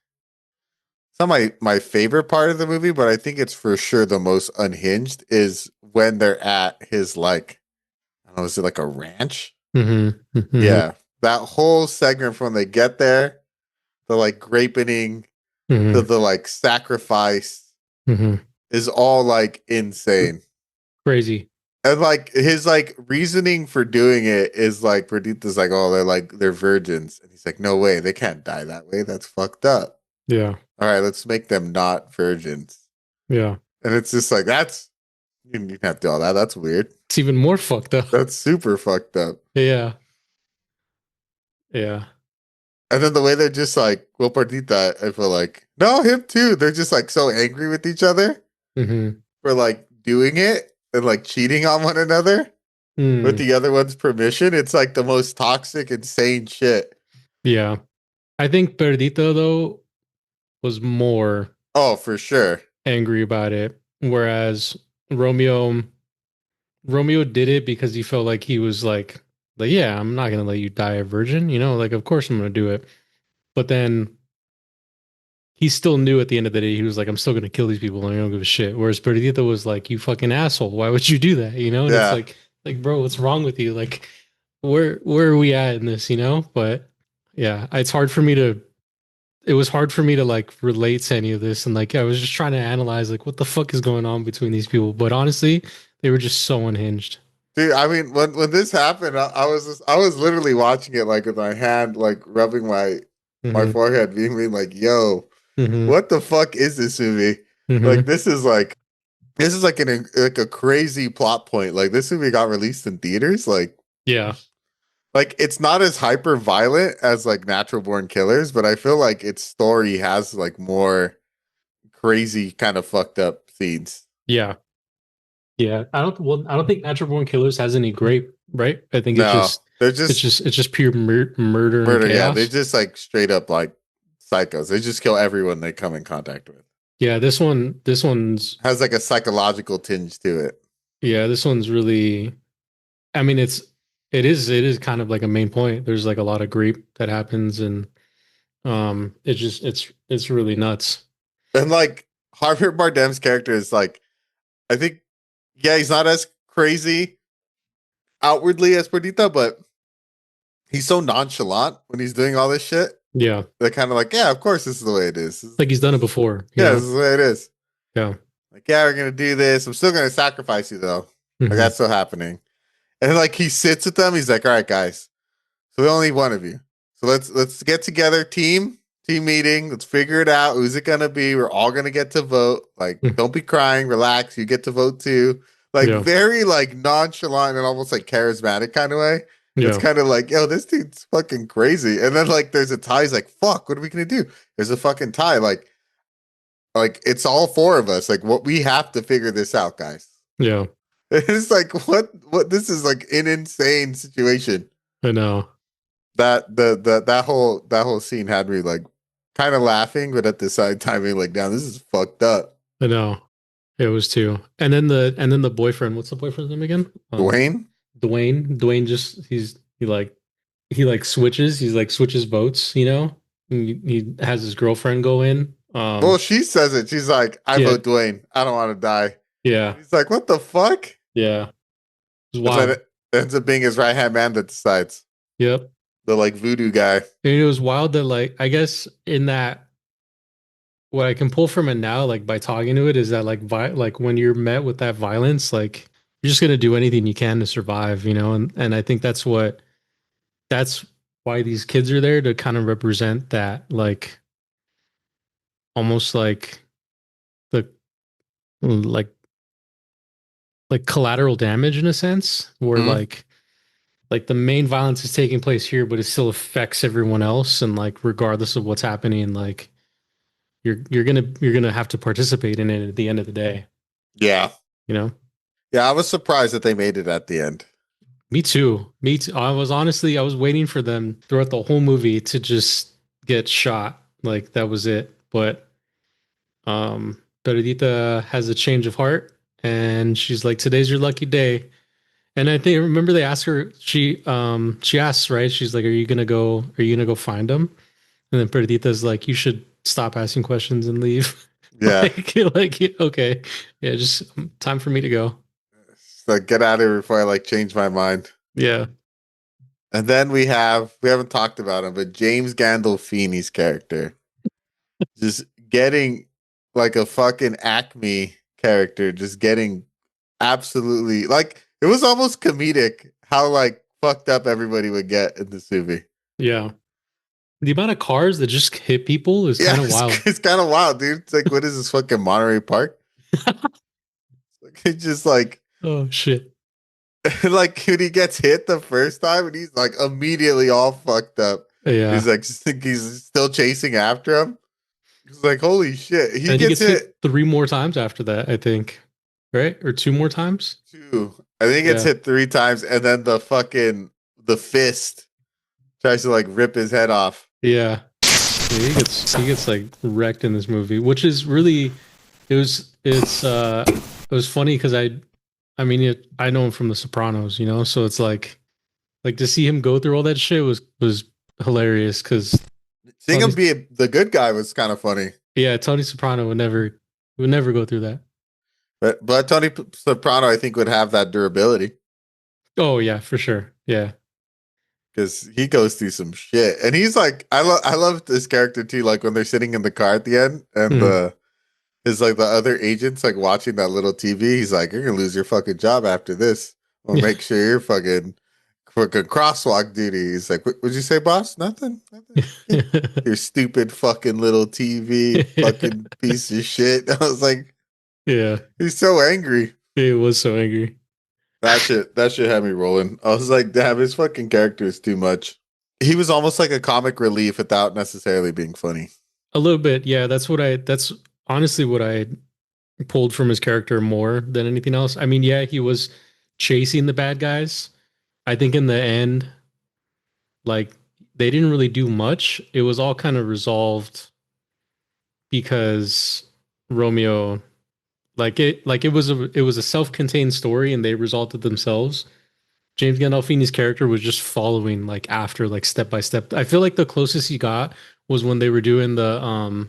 it's not my favorite part of the movie, but I think it's for sure the most unhinged is when they're at his like I don't know, is it like a ranch? Mm-hmm. Mm-hmm. Yeah. That whole segment from when they get there, the like grapening to Mm-hmm. the like sacrifice Mm-hmm. is all like insane. Crazy. And like his like reasoning for doing it is like Perdita's like, oh, they're virgins. And he's like, no way, they can't die that way. That's fucked up. Yeah. All right, let's make them not virgins. Yeah. And it's just like you didn't have to do all that. That's weird. It's even more fucked up. That's super fucked up. Yeah. Yeah. And then the way they're just like, well, Perdita, I feel like, no, him too. They're just like so angry with each other Mm-hmm. for like doing it and like cheating on one another with Mm. the other one's permission. It's like the most toxic, insane shit. Yeah. I think Perdita though was more Oh, for sure. angry about it, whereas Romeo Romeo did it because he felt like he was like yeah, I'm not gonna let you die a virgin, you know, like of course I'm gonna do it. But then he still knew at the end of the day, he was like, I'm still gonna kill these people and I don't give a shit. Whereas Perdita was like, you fucking asshole, why would you do that? You know? And it's Yeah. like, bro, what's wrong with you? Like, where are we at in this, you know? But yeah, it was hard for me to like relate to any of this. And like I was just trying to analyze like what the fuck is going on between these people. But honestly, they were just so unhinged. Dude, I mean, when this happened, I was literally watching it like with my hand like rubbing my Hmm. forehead, being like, "Yo, Hmm. what the fuck is this movie? Like, Hmm. this is like like a crazy plot point. Like, this movie got released in theaters. Yeah. Like it's not as hyper violent as like Natural Born Killers, but I feel like its story has like more crazy kind of fucked up scenes. Yeah. Yeah. I don't think Natural Born Killers has any grape, right? I think No, they're just it's just pure murder and murder. Yeah, they chaos. just like straight up like psychos. They just kill everyone they come in contact with. Yeah, this one's Has like a psychological tinge to it. yeah, this one's really I mean it is kind of like a main point. There's like a lot of grape that happens and it's really nuts. And like Harvey Bardem's character is like, I think, yeah, he's not as crazy outwardly as Perdita, but he's so nonchalant when he's doing all this shit. Yeah. They're kind of like, yeah, of course, this is the way it is. Like he's done it before, you Yeah, this know? is the way it is. Yeah. Like, yeah, we're gonna do this. I'm still gonna sacrifice you though. Like Hmm. that's still happening. And like he sits with them. He's like, all right, guys. So we only need one of you. So let's get together, team meeting. Let's figure it out. Who's it gonna be? We're all gonna get to vote. Like, don't be crying. Relax. You get to vote too. Like Yeah. very like nonchalant and almost like charismatic kind of way. It's Yeah. kind of like, yo, this dude's fucking crazy. And then like there's a tie. He's like, fuck, what are we gonna do? There's a fucking tie. Like it's all four of us. Like what we have to figure this out, guys. Yeah. It's like what this is like an insane situation. I know. That whole scene had me like kind of laughing, but at the same time being like, damn, this is fucked up. I know. It was too. And then the boyfriend, what's the boyfriend's name again? Dwayne? Dwayne. Dwayne just he like switches. He's like switches boats. You know, he has his girlfriend go in. Well, she says it. She's like, I Yeah, vote Dwayne. I don't want to die. yeah, He's like, what the fuck? yeah. It was And then wild. it ends up being his right hand man that decides. Yep. The like voodoo guy. And it was wild that like I guess in that what I can pull from it now, like by talking to it, is that like when you're met with that violence, like you're just gonna do anything you can to survive, you know. And I think that's why these kids are there to kind of represent that like almost like the like like collateral damage in a sense where Mhm. like the main violence is taking place here but it still affects everyone else and like regardless of what's happening like you're gonna have to participate in it at the end of the day, Yeah. you know. Yeah, I was surprised that they made it at the end. Me too. I was waiting for them throughout the whole movie to just get shot, like that was it. But Perdita has a change of heart and she's like, today's your lucky day. And I think remember they asked her, she asks, right? She's like, are you gonna go find him? And then Perdita's like, you should stop asking questions and leave. Yeah. like, okay. Yeah, just time for me to go. So get out of here before I like change my mind. Yeah. And then we haven't talked about him, but James Gandolfini's character just getting like a fucking Acme character, just getting absolutely like it was almost comedic how like fucked up everybody would get in this movie. Yeah. The amount of cars that just hit people is Yeah, kind of wild. it's kind of wild, dude. It's like, what is this fucking Monterey Park? Like, it's just like, Oh shit. like when he gets hit the first time and he's like immediately all fucked up. Yeah. He's like, he's still chasing after him. He's like, holy shit. He And he gets gets hit hit 3 more times after that, I think. Right? Or 2 more times? two. I think he gets Yeah. hit 3 times, and then the fist tries to like rip his head off. Yeah. he gets like wrecked in this movie, which is really it was funny because I mean I know him from The Sopranos, you know, so it's like to see him go through all that shit was hilarious because seeing him be the good guy was kind of funny. Yeah, Tony Soprano would never go through that. But Tony Soprano, I think, would have that durability. Oh yeah, for sure. Yeah, because he goes through some shit, and he's like, I love this character too. Like when they're sitting in the car at the end, and is like the other agents like watching that little TV. He's like, "You're gonna lose your fucking job after this. We'll make sure you're fucking crosswalk duty." He's like, "What'd you say, boss? Nothing. Your stupid fucking little TV, fucking piece of shit." I was like, yeah, he's so angry. He was so angry. That shit had me rolling. I was like, damn, his fucking character is too much. He was almost like a comic relief without necessarily being funny. A little bit, yeah. That's honestly what I pulled from his character more than anything else. I mean, yeah, he was chasing the bad guys. I think in the end, like they didn't really do much. It was all kind of resolved because Romeo, it was a self-contained story and they resolved it themselves. James Gandolfini's character was just following like after, like step by step. I feel like the closest he got was when they were doing the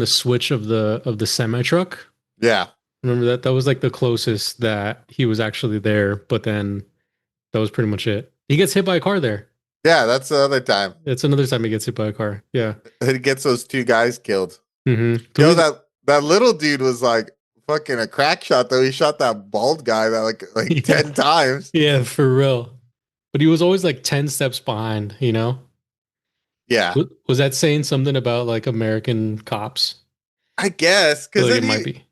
switch of the semi truck. Yeah. Remember that? That was like the closest that he was actually there, but then that was pretty much it. He gets hit by a car there. Yeah, that's the other time. It's another time he gets hit by a car. Yeah. He gets those two guys killed. Mm-hmm. You know, that little dude was like fucking a crack shot though. He shot that bald guy that like 10 times. Yeah, for real. But he was always like 10 steps behind, you know? Yeah. Was that saying something about like American cops? I guess because it might be.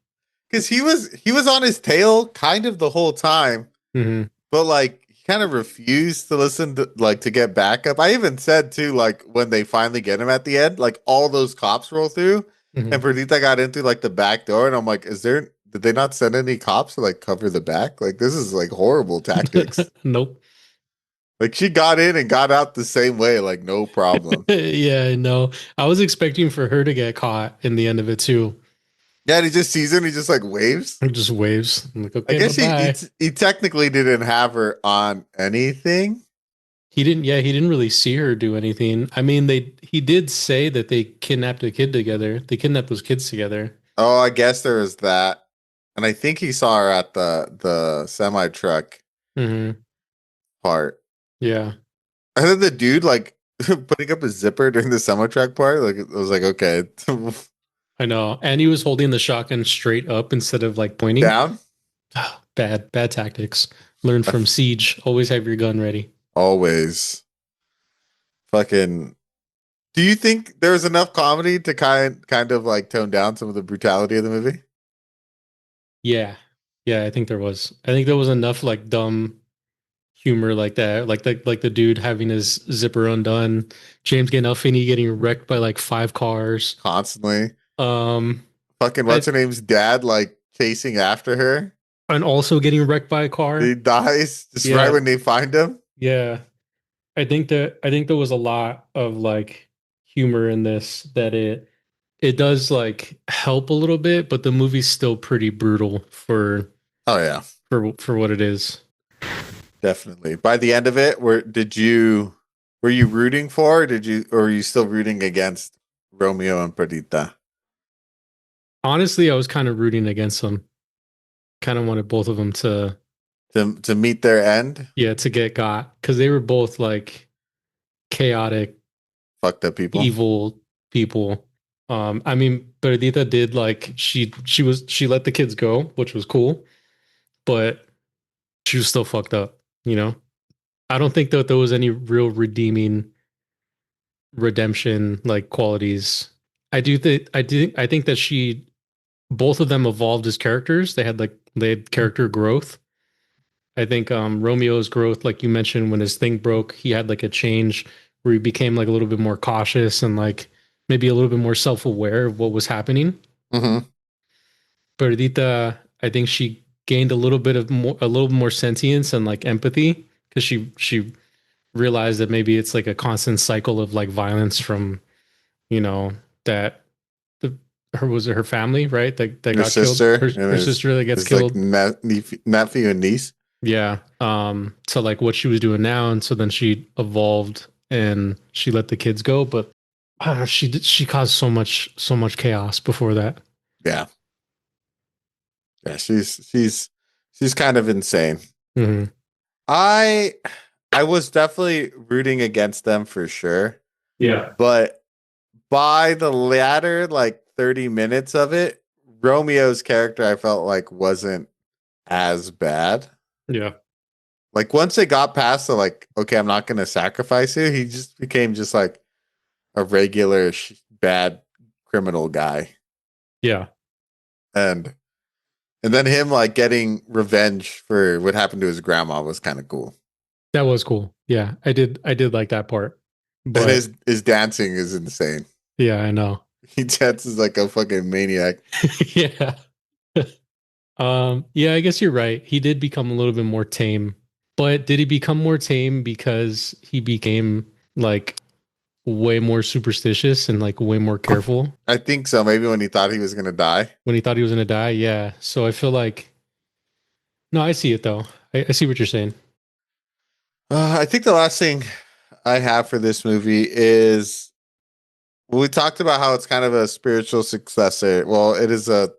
Because he was on his tail kind of the whole time, but like he kind of refused to listen to get backup. I even said too, like when they finally get him at the end, like all those cops roll through, and Perdita got in through like the back door, and I'm like, did they not send any cops to like cover the back? Like this is like horrible tactics. Nope. Like she got in and got out the same way, like no problem. Yeah, I know. I was expecting for her to get caught in the end of it too. Yeah, and he just sees him. He just like waves. He just waves. I'm like, okay, I guess he technically didn't have her on anything. He didn't. Yeah, he didn't really see her do anything. I mean, he did say that they kidnapped a kid together. They kidnapped those kids together. Oh, I guess there was that, and I think he saw her at the semi truck part. Yeah, and then the dude like putting up his zipper during the semi truck part. Like it was like okay. I know. And he was holding the shotgun straight up instead of like pointing down. Bad tactics. Learn from Siege. Always have your gun ready. Always. Fucking. Do you think there was enough comedy to kind of like tone down some of the brutality of the movie? Yeah. I think there was. I think there was enough like dumb humor like that, like the dude having his zipper undone, James Gandolfini getting wrecked by like 5 cars constantly. Fucking what's her name's dad like chasing after her and also getting wrecked by a car. He dies just right when they find him. Yeah. I think there was a lot of like humor in this that it does like help a little bit, but the movie's still pretty brutal for what it is. Definitely. By the end of it, were you rooting for, or were you still rooting against Romeo and Perdita? Honestly, I was kind of rooting against them. Kind of wanted both of them to meet their end. Yeah, to get got, because they were both like chaotic, fucked up people, evil people. I mean, Perdita did like she let the kids go, which was cool, but she was still fucked up. You know, I don't think that there was any real redemption like qualities. I think that both of them evolved as characters. They had character growth. I think Romeo's growth, like you mentioned, when his thing broke, he had like a change where he became like a little bit more cautious and like maybe a little bit more self-aware of what was happening. Perdita, I think she gained a little more sentience and like empathy because she realized that maybe it's like a constant cycle of like violence from you know, that the her was it her family, right? That Her got killed. sister and Her sister that gets his like killed. nephew and niece. Yeah. So like what she was doing now, and so then she evolved and she let the kids go, but she caused so much chaos before that. Yeah, yeah. She's kind of insane. Hmm. I I was definitely rooting against them for sure, Yeah. but by the latter like 30 minutes of it, Romeo's character I felt like wasn't as bad. Yeah. Like once it got past the like, okay, I'm not gonna sacrifice you, he just became just like a regular bad criminal guy, Yeah. and then him like getting revenge for what happened to his grandma was kind of cool. That was cool. Yeah. I did like that part. And But his dancing is insane. yeah, I know. He dances like a fucking maniac. Yeah. Yeah, I guess you're right. He did become a little bit more tame. But did he become more tame because he became like way more superstitious and like way more careful I think so. Maybe when he thought he was gonna die. when he thought he was gonna die? Yeah. So I feel like no, I see it though. I see what you're saying. I think the last thing I have for this movie is we talked about how it's kind of a spiritual successor. Well, it is a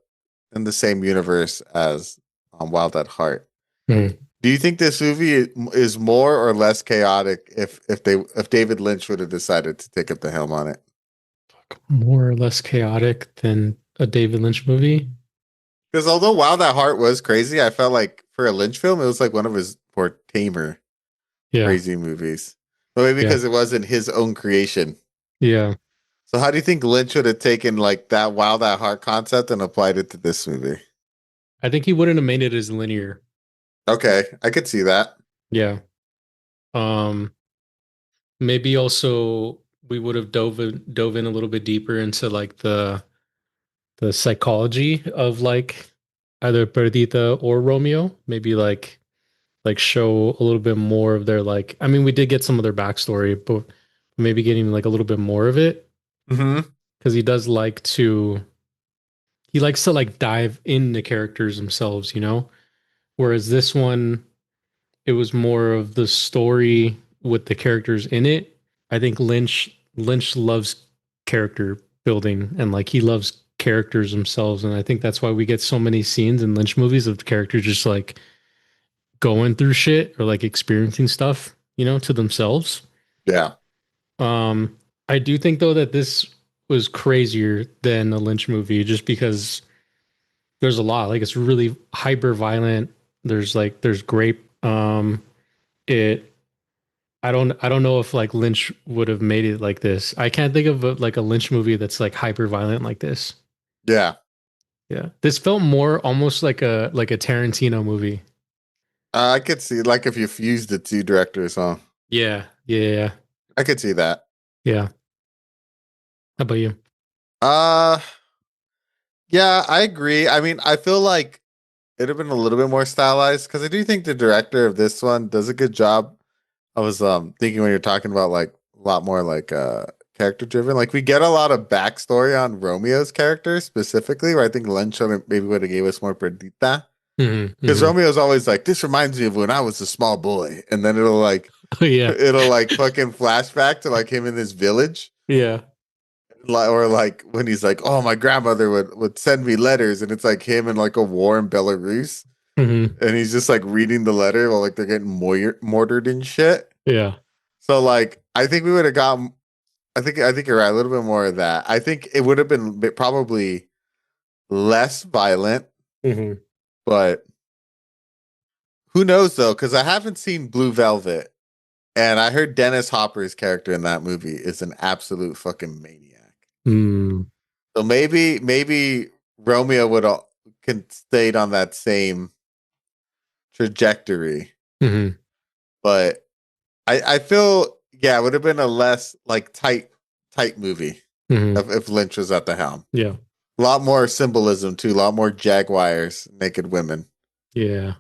in the same universe as Wild at Heart. Hmm. Do you think this movie is more or less chaotic if David Lynch would have decided to take up the helm on it? More or less chaotic than a David Lynch movie. Because although Wild at Heart was crazy, I felt like for a Lynch film, it was like one of his more tamer Yeah. crazy movies. But maybe Yeah. because it wasn't his own creation. Yeah. So how do you think Lynch would have taken like that Wild at Heart concept and applied it to this movie? I think he wouldn't have made it as linear. Okay, I could see that. Yeah. Um Maybe also we would have dove in a little bit deeper into like the psychology of like either Perdita or Romeo. Maybe like show a little bit more of their like I mean we did get some of their backstory, but maybe getting like a little bit more of it Mm-hmm. because he likes to like dive into characters themselves, you know? Whereas this one it was more of the story with the characters in it. I think Lynch loves character building and like he loves characters themselves, and I think that's why we get so many scenes in Lynch movies of characters just like going through shit or like experiencing stuff, you know, to themselves. Yeah. Um, I do think though that this was crazier than a Lynch movie just because there's a lot. Like it's really hyper violent. There's grape. It I don't know if like Lynch would have made it like this. I can't think of like a Lynch movie that's like hyper violent like this. Yeah. Yeah. This felt more almost like a Tarantino movie. I could see like if you fused the two directors, huh? Yeah. Yeah. I could see that. Yeah. How about you? Uh yeah, I agree. I mean, I feel like it'd have been a little bit more stylized because I do think the director of this one does a good job. I was thinking when you're talking about like a lot more like character driven. Like we get a lot of backstory on Romeo's character specifically, where I think Lynch maybe would have gave us more Perdita. Mm-hmm, Because mm-hmm. Romeo's always like, this reminds me of when I was a small boy. And then Oh yeah. it'll like fucking flashback to like him in this village. Yeah. Or like when he's like, oh, my grandmother would send me letters, and it's like him in like a war in Belarus. Mm-hmm. And he's just like reading the letter while like they're getting mortared and shit. Yeah. So like I think we would have gotten I think you're right, a little bit more of that. I think it would have been probably less violent, Mm-hmm. but who knows though? Because I haven't seen Blue Velvet, and I heard Dennis Hopper's character in that movie is an absolute fucking maniac. Mm. So maybe Romeo would can stayed on that same trajectory, Mm-hmm. but I feel yeah, it would have been a less like tight movie Mm-hmm. if Lynch was at the helm. Yeah. A lot more symbolism too, a lot more jaguars, naked women. Yeah.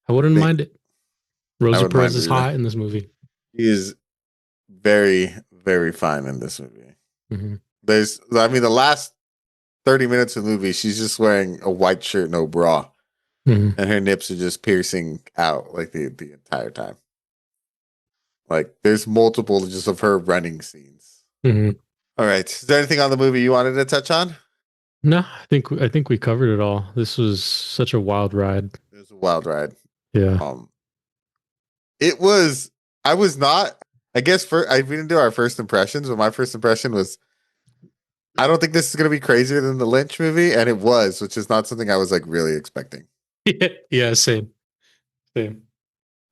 I wouldn't Think mind it. I Rosie wouldn't Perez mind is it either. hot in this movie. He is very, very fine in this movie. Mm-hmm. The last 30 minutes of the movie, she's just wearing a white shirt, no bra, Mhm. and her nips are just piercing out like the entire time. Like there's multiple just of her running scenes. Mhm. All right, is there anything on the movie you wanted to touch on? No, I think we covered it all. This was such a wild ride. It was a wild ride. Yeah. It was. I was not. I guess we didn't do our first impressions, but my first impression was, I don't think this is going to be crazier than the Lynch movie, and it was, which is not something I was like really expecting. Yeah, same. It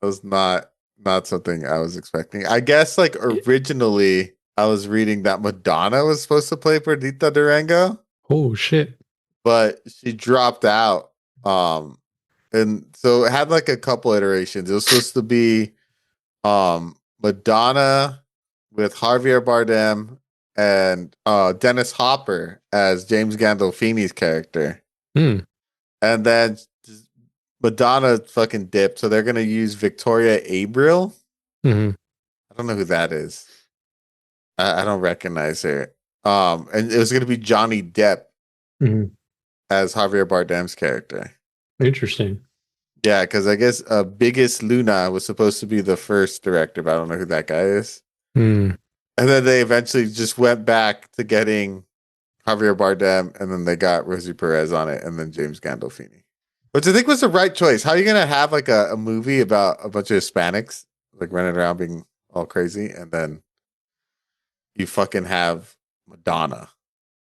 was not something I was expecting. I guess like originally I was reading that Madonna was supposed to play Perdita Durango, Oh shit. but she dropped out. And so it had like a couple iterations. It was supposed to be Madonna with Javier Bardem and Dennis Hopper as James Gandolfini's character. Hmm. And then Madonna fucking dipped, so they're gonna use Victoria Abril. Hmm. I don't know who that is. I don't recognize her. And it was gonna be Johnny Depp Hmm. as Javier Bardem's character. Interesting. Yeah, because I guess Biggest Luna was supposed to be the first director, but I don't know who that guy is. Hmm. And then they eventually just went back to getting Javier Bardem, and then they got Rosie Perez on it, and then James Gandolfini. Which I think was the right choice. How are you going to have like a movie about a bunch of Hispanics like running around being all crazy, and then you fucking have Madonna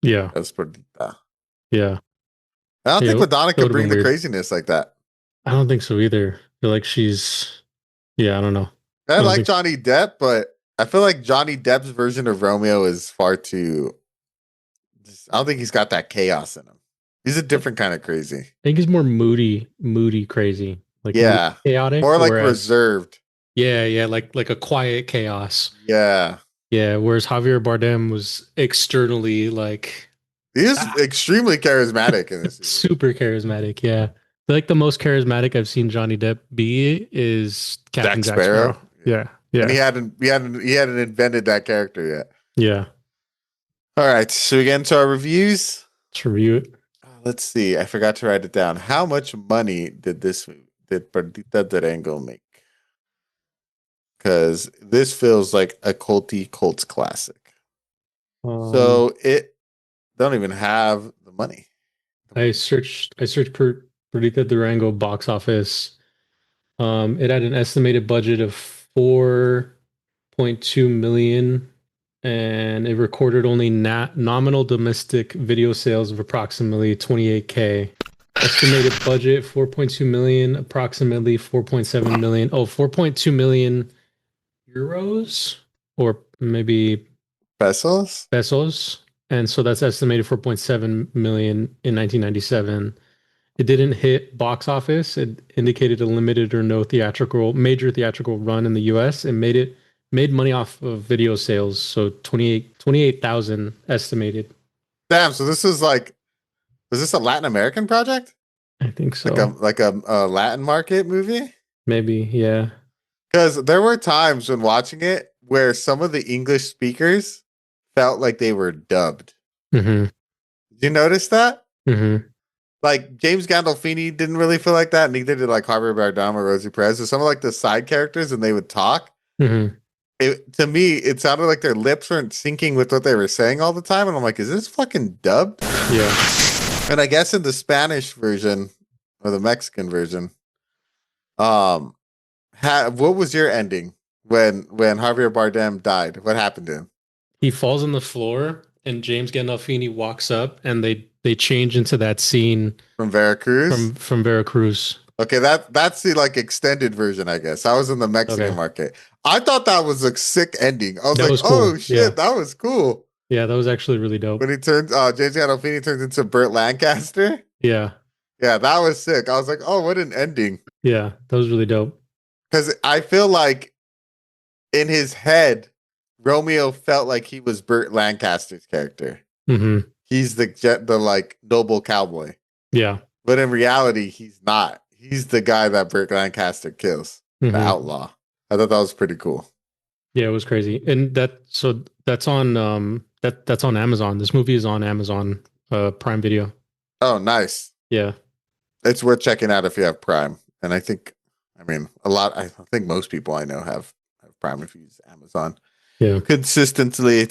Yeah. as Perdita? Yeah. I don't Yeah, think Madonna that could would've bring been the weird. craziness like that. I don't think so either. I feel like she's yeah, I don't know. I don't like think- Johnny Depp, but I feel like Johnny Depp's version of Romeo is far too. I don't think he's got that chaos in him. He's a different kind of crazy. I think he's more moody crazy. Like Yeah, moody, chaotic. more like whereas- reserved. Yeah, like a quiet chaos. Yeah, Yeah, whereas Javier Bardem was externally like he is extremely charismatic in this. super charismatic. Yeah. I feel like the most charismatic I've seen Johnny Depp be is Captain Jack Sparrow. Yeah. And he Yeah. hadn't invented that character yet. Yeah. All right, so we get into our reviews. To review it. Let's see. I forgot to write it down. How much money did Perdita Durango make? Because this feels like a cult classic. So it don't even have the money. I searched Perdita Durango box office. It had an estimated budget of 4.2 million, and it recorded only nominal domestic video sales of approximately 28K. Estimated budget 4.2 million, approximately 4.7 million. Oh, 4.2 million euros, or maybe Pesos? pesos. And so that's estimated 4.7 million in 1997. It didn't hit box office. It indicated a limited or no major theatrical run in the US, and made money off of video sales. So 28,000 estimated. Damn, so this is like, was this a Latin American project? I think so. Like a Latin market movie? Maybe, yeah. Because there were times when watching it where some of the English speakers felt like they were dubbed. Mm-hmm. Did you notice that? Mm-hmm. Like James Gandolfini didn't really feel like that. Neither did like Javier Bardem or Rosie Perez. So some of like the side characters, and they would talk. Mm-hmm. To me, it sounded like their lips weren't syncing with what they were saying all the time. And I'm like, is this fucking dubbed? Yeah. And I guess in the Spanish version or the Mexican version, what was your ending when Javier Bardem died? What happened to him? He falls on the floor, and James Gandolfini walks up, and they change into that scene From Veracruz? from Veracruz. Okay, that's the like extended version, I guess. I was in the Mexican market. I thought that was a sick ending. I was That like, was cool. oh shit, Yeah. that was cool. Yeah, that was actually really dope. When he turns James Gandolfini turns into Burt Lancaster. Yeah. Yeah, that was sick. I was like, oh, what an ending. Yeah, that was really dope. Because I feel like in his head, Romeo felt like he was Burt Lancaster's character. Mm-hmm. He's the like noble cowboy. Yeah. But in reality, he's not. He's the guy that Burt Lancaster kills, the Mhm. outlaw. I thought that was pretty cool. Yeah, it was crazy. And that's on That's on Amazon. This movie is on Amazon Prime Video. Oh, nice. Yeah. It's worth checking out if you have Prime. And I think, I think most people I know have Prime if you use Amazon. Yeah. Consistently.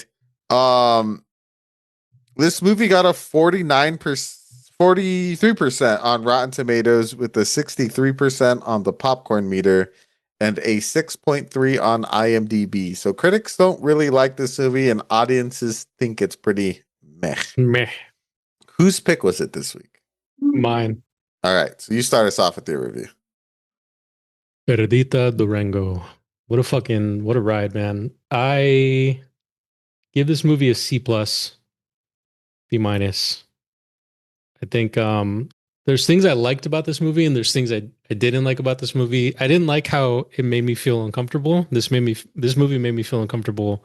This movie got a 43% on Rotten Tomatoes with a 63% on the popcorn meter and a 6.3 on IMDb. So critics don't really like this movie and audiences think it's pretty meh. Meh. Whose pick was it this week? Mine. All right. So you start us off with your review. Perdita Durango. What a ride, man. I give this movie a C plus, B minus. I think there's things I liked about this movie and there's things I didn't like about this movie. I didn't like how it made me feel uncomfortable. This movie made me feel uncomfortable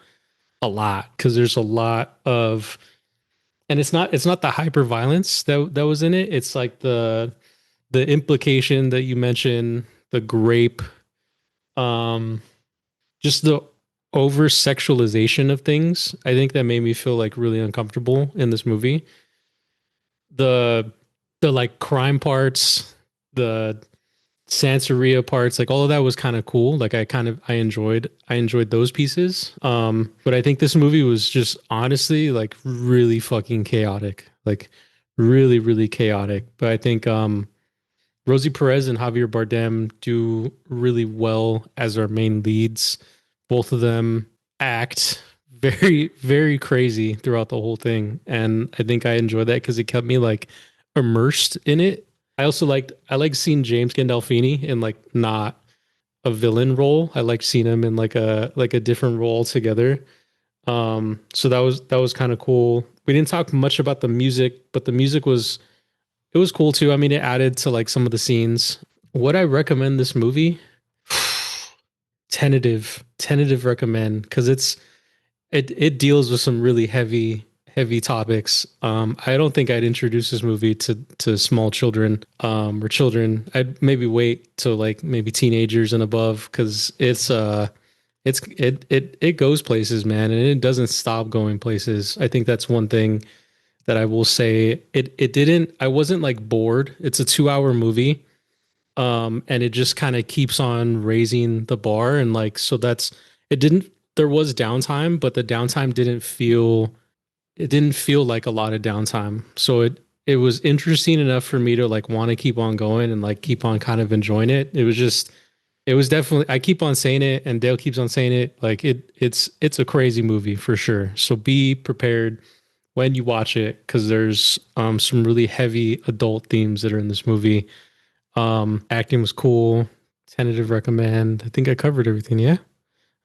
a lot because there's a lot of, and it's not the hyper violence that was in it. It's like the implication that you mentioned, the grape, just the over sexualization of things. I think that made me feel like really uncomfortable in this movie. The like crime parts, the Santeria parts, like all of that was kind of cool. Like I enjoyed those pieces. But I think this movie was just honestly like really fucking chaotic. Like really, really chaotic. But I think Rosie Perez and Javier Bardem do really well as our main leads. Both of them act very, very crazy throughout the whole thing. And I think I enjoyed that because it kept me like immersed in it. I like seeing James Gandolfini in like not a villain role. I like seeing him in like a different role altogether. So that was kind of cool. We didn't talk much about the music, but the music was cool too. I mean, it added to like some of the scenes. Would I recommend this movie? Tentative recommend because it deals with some really heavy topics. I don't think I'd introduce this movie to small children or children. I'd maybe wait till like maybe teenagers and above because it goes places, man, and it doesn't stop going places. I think that's one thing that I will say. It didn't. I wasn't like bored. It's a 2-hour movie. And it just kind of keeps on raising the bar. And like, so there was downtime, but the downtime didn't feel like a lot of downtime. So it was interesting enough for me to like want to keep on going and like keep on kind of enjoying it. It was definitely, I keep on saying it and Dale keeps on saying it. Like it's a crazy movie for sure. So be prepared when you watch it. Cause there's, some really heavy adult themes that are in this movie. Acting was cool. Tentative recommend. I think I covered everything. Yeah.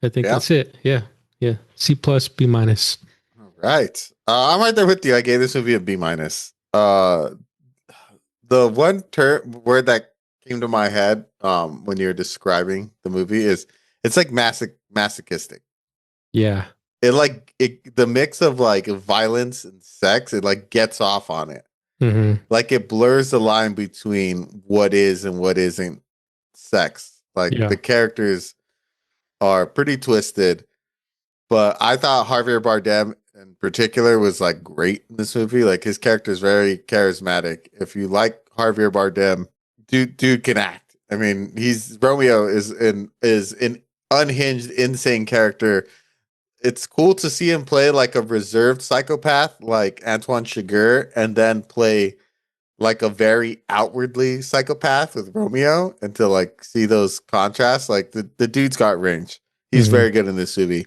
I think that's it. Yeah. Yeah. C plus, B minus. All right. I'm right there with you. I gave this movie a B minus. The one word that came to my head when you're describing the movie is it's like masochistic. Yeah. The mix of like violence and sex, it like gets off on it. Mm-hmm. Like it blurs the line between what is and what isn't sex. Like the characters are pretty twisted, but I thought Javier Bardem in particular was like great in this movie. Like his character is very charismatic. If you like Javier Bardem, dude can act. I mean, Romeo is an unhinged, insane character. It's cool to see him play like a reserved psychopath like Antoine Chigurh and then play like a very outwardly psychopath with Romeo and to like see those contrasts. Like the dude's got range. He's very good in this movie.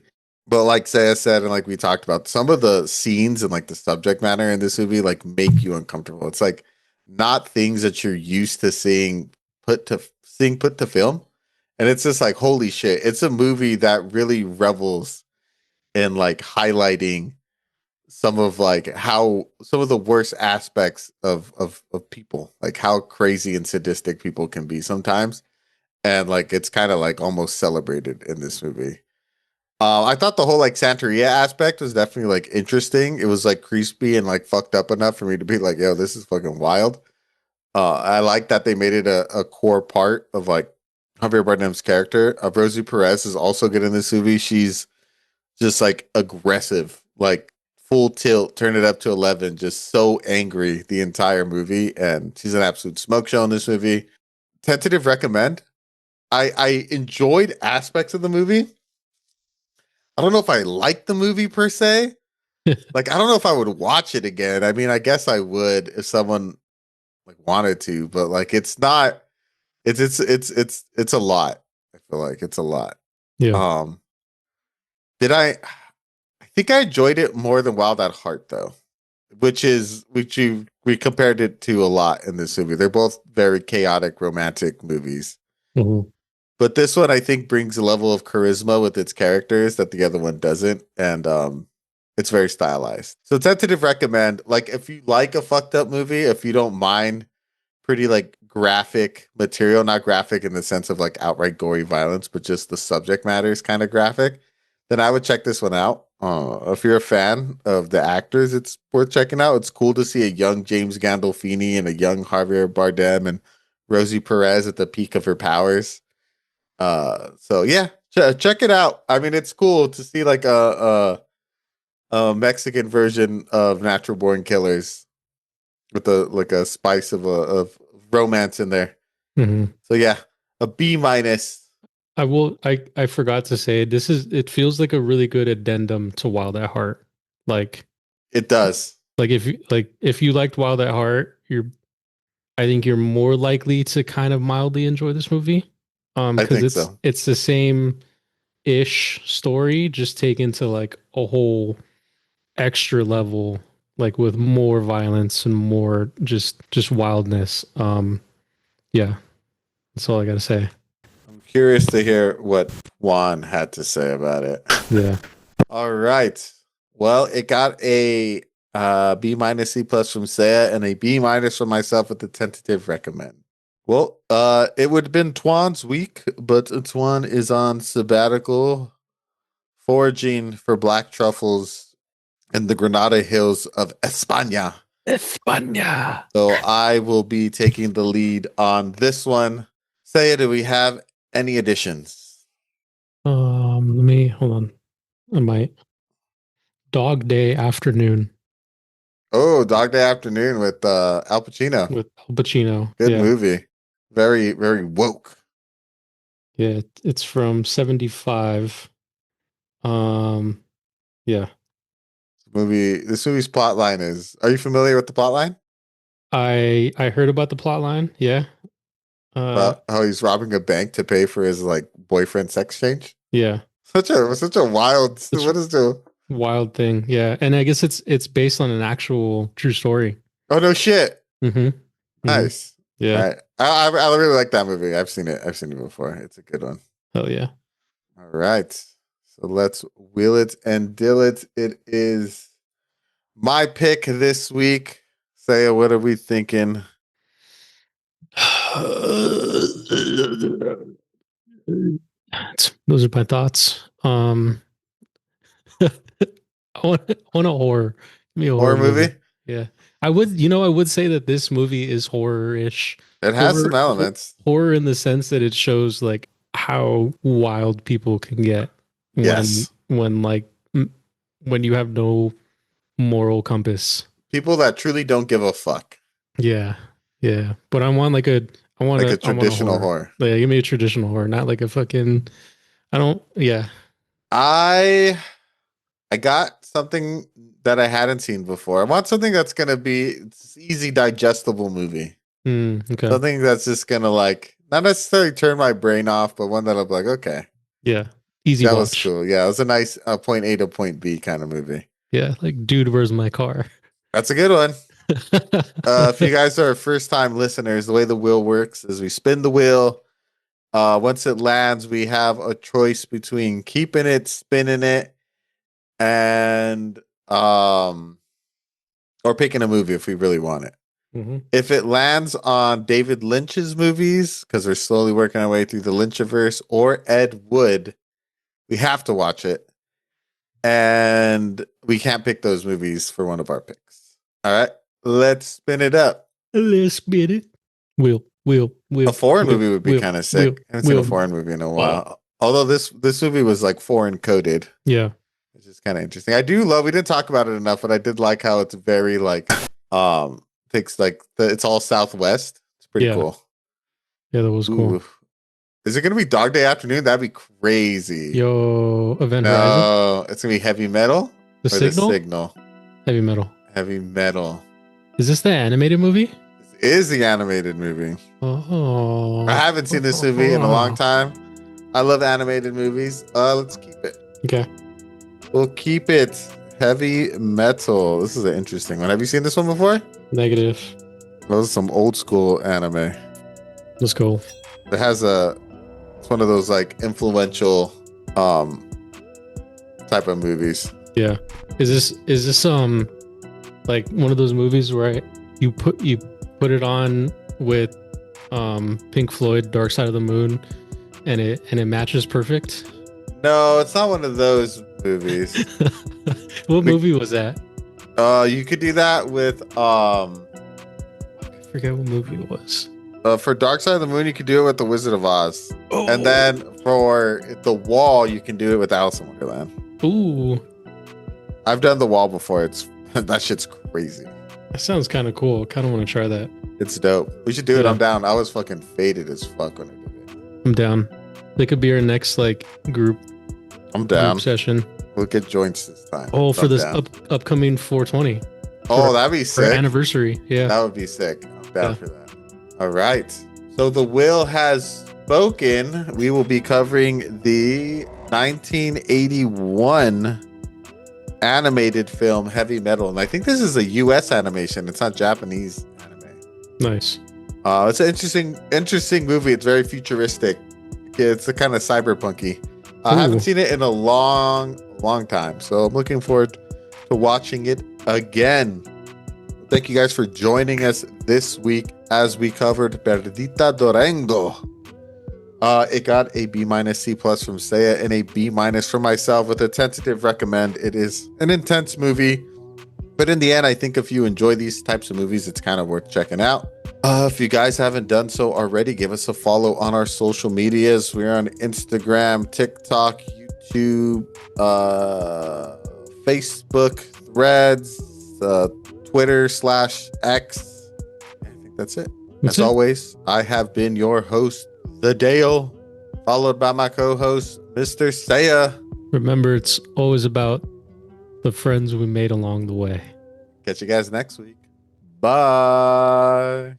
But like Saya said, and like we talked about, some of the scenes and like the subject matter in this movie like make you uncomfortable. It's like not things that you're used to seeing put to film. And it's just like, holy shit. It's a movie that really revels in like highlighting some of the worst aspects of people, like how crazy and sadistic people can be sometimes. And like, it's kind of like almost celebrated in this movie. I thought the whole like Santeria aspect was definitely like interesting. It was like crispy and like fucked up enough for me to be like, yo, this is fucking wild. I like that they made it a core part of like Javier Bardem's character. Rosie Perez is also good in this movie. She's just like aggressive, like full tilt, turn it up to 11, just so angry the entire movie. And she's an absolute smoke show in this movie. Tentative recommend. I enjoyed aspects of the movie. I don't know if I like the movie per se. Like, I don't know if I would watch it again. I mean, I guess I would if someone like wanted to, but like, it's not. It's a lot. I feel like it's a lot. Yeah. Did I? I think I enjoyed it more than Wild at Heart, though, which we compared it to a lot in this movie. They're both very chaotic romantic movies. Mhm. But this one, I think, brings a level of charisma with its characters that the other one doesn't, and it's very stylized. So, tentative recommend. Like, if you like a fucked up movie, if you don't mind pretty like graphic material, not graphic in the sense of like outright gory violence, but just the subject matter is kind of graphic, then I would check this one out. If you're a fan of the actors, it's worth checking out. It's cool to see a young James Gandolfini and a young Javier Bardem and Rosie Perez at the peak of her powers. So yeah, check it out. I mean, it's cool to see like a Mexican version of Natural Born Killers with a spice of romance in there. Mhm. So yeah, a B minus. I forgot to say it feels like a really good addendum to Wild at Heart. Like It does. if you liked Wild at Heart, I think you're more likely to kind of mildly enjoy this movie. I Because think so. it's the same ish story, just taken to like a whole extra level, like with more violence and more just wildness. Yeah, that's all I gotta say. I'm curious to hear what Twan had to say about it. Yeah. All right. Well, it got a B minus C plus from Saya and a B minus from myself with the tentative recommend. Well, it would have been Twan's week, but Twan is on sabbatical foraging for black truffles in the Granada hills of España. España. So I will be taking the lead on this one. Saya, do we have any additions? Let me hold on. I might. Dog Day Afternoon Oh, Dog Day Afternoon with Al Pacino. with Al Pacino. Good Yeah. movie. Very, very woke. Yeah, it's from 75. Yeah. This movie's plot line is, are you familiar with the plot line? I heard about the plot line. Yeah. About how he's robbing a bank to pay for his like boyfriend sex change? Yeah. Such a wild, what is the Wild thing. Yeah. And I guess it's based on an actual true story. oh no shit. Mm-hmm. Nice. Yeah. All right. I really like that movie. I've seen it before. It's a good one. Hell yeah. All right. So let's wheel it and deal it. It is my pick this week. Saya, what are we thinking? Those are my thoughts. I want a horror. Give me a Horror movie? Yeah. I would say that this movie is horror-ish. It has some elements. Horror in the sense that it shows like how wild people can get Yes. when you have no moral compass. People that truly don't give a fuck. Yeah. Yeah. But I want a traditional horror. Yeah, give me a traditional horror, not like a fucking yeah. I got something that I hadn't seen before. I want something that's gonna be easy, digestible movie. Okay. Something that's just gonna like not necessarily turn my brain off, but one that'll be like, okay. Yeah. Easy that watch. Was cool. Yeah, it was a nice point A to point B kind of movie. Yeah, like Dude, Where's My Car? That's a good one. If you guys are first time listeners, the way the wheel works is we spin the wheel. Once it lands, we have a choice between keeping it, spinning it, and or picking a movie if we really want it. Mm-hmm. If it lands on David Lynch's movies, because we're slowly working our way through the Lynchiverse, or Ed Wood, we have to watch it. And we can't pick those movies for one of our picks. All right, let's spin it up. Let's spin it. Wheel. A foreign movie would be kind of sick. I haven't seen a foreign movie in a while. Although this movie was like foreign coded. Yeah. which is kind of interesting. I do love. We didn't talk about it enough, but I did like how it's very like takes like it's all Southwest. It's pretty cool. Yeah, that was cool. Is it gonna be Dog Day Afternoon? That'd be crazy. Yo, Event Horizon. No, it's gonna be Heavy Metal. The Signal. The Signal. Heavy Metal. Heavy Metal. Is this the animated movie? This is the animated movie. Oh. I haven't seen this movie in a long time. I love animated movies. Let's keep it. Okay. We'll keep it. Heavy Metal. This is an interesting one. Have you seen this one before? Negative. Those are some old school anime. Let's go. It has it's one of those like influential type of movies. Yeah. Is this like one of those movies where you put it on with Pink Floyd Dark Side of the Moon and it matches perfect? No, it's not one of those movies. What movie was that? You could do that with I forget what movie it was. For Dark Side of the Moon, you could do it with The Wizard of Oz. Oh. And then for The Wall, you can do it with Alice in Wonderland. Ooh. I've done The Wall before. That shit's crazy. That sounds kind of cool. Kind of want to try that. It's dope. We should do it. Yeah. I'm down. I was fucking faded as fuck when I did it. I'm down. They could be our next like group I'm down. session. We'll get joints this time. Oh, for I'm this down. upcoming 420. Oh, that'd be For sick. anniversary. Yeah. That would be sick. I'm down for that. All right. So the will has spoken. We will be covering the 1981 animated film Heavy Metal. And I think this is a US animation. It's not Japanese anime. Nice. It's an interesting movie. It's very futuristic. It's a kind of cyberpunky. I haven't seen it in a long time. So I'm looking forward to watching it again. Thank you guys for joining us this week as we covered Perdita Durango. It got a B- C+ from Saya and a B- from myself with a tentative recommend. It is an intense movie, but in the end, I think if you enjoy these types of movies, it's kind of worth checking out. If you guys haven't done so already, give us a follow on our social medias. We're on Instagram, TikTok, YouTube, Facebook, Threads, Twitter/X. I think that's it. As always, I have been your host, The Dale, followed by my co-host, Mr. Saya. Remember, it's always about the friends we made along the way. Catch you guys next week. Bye.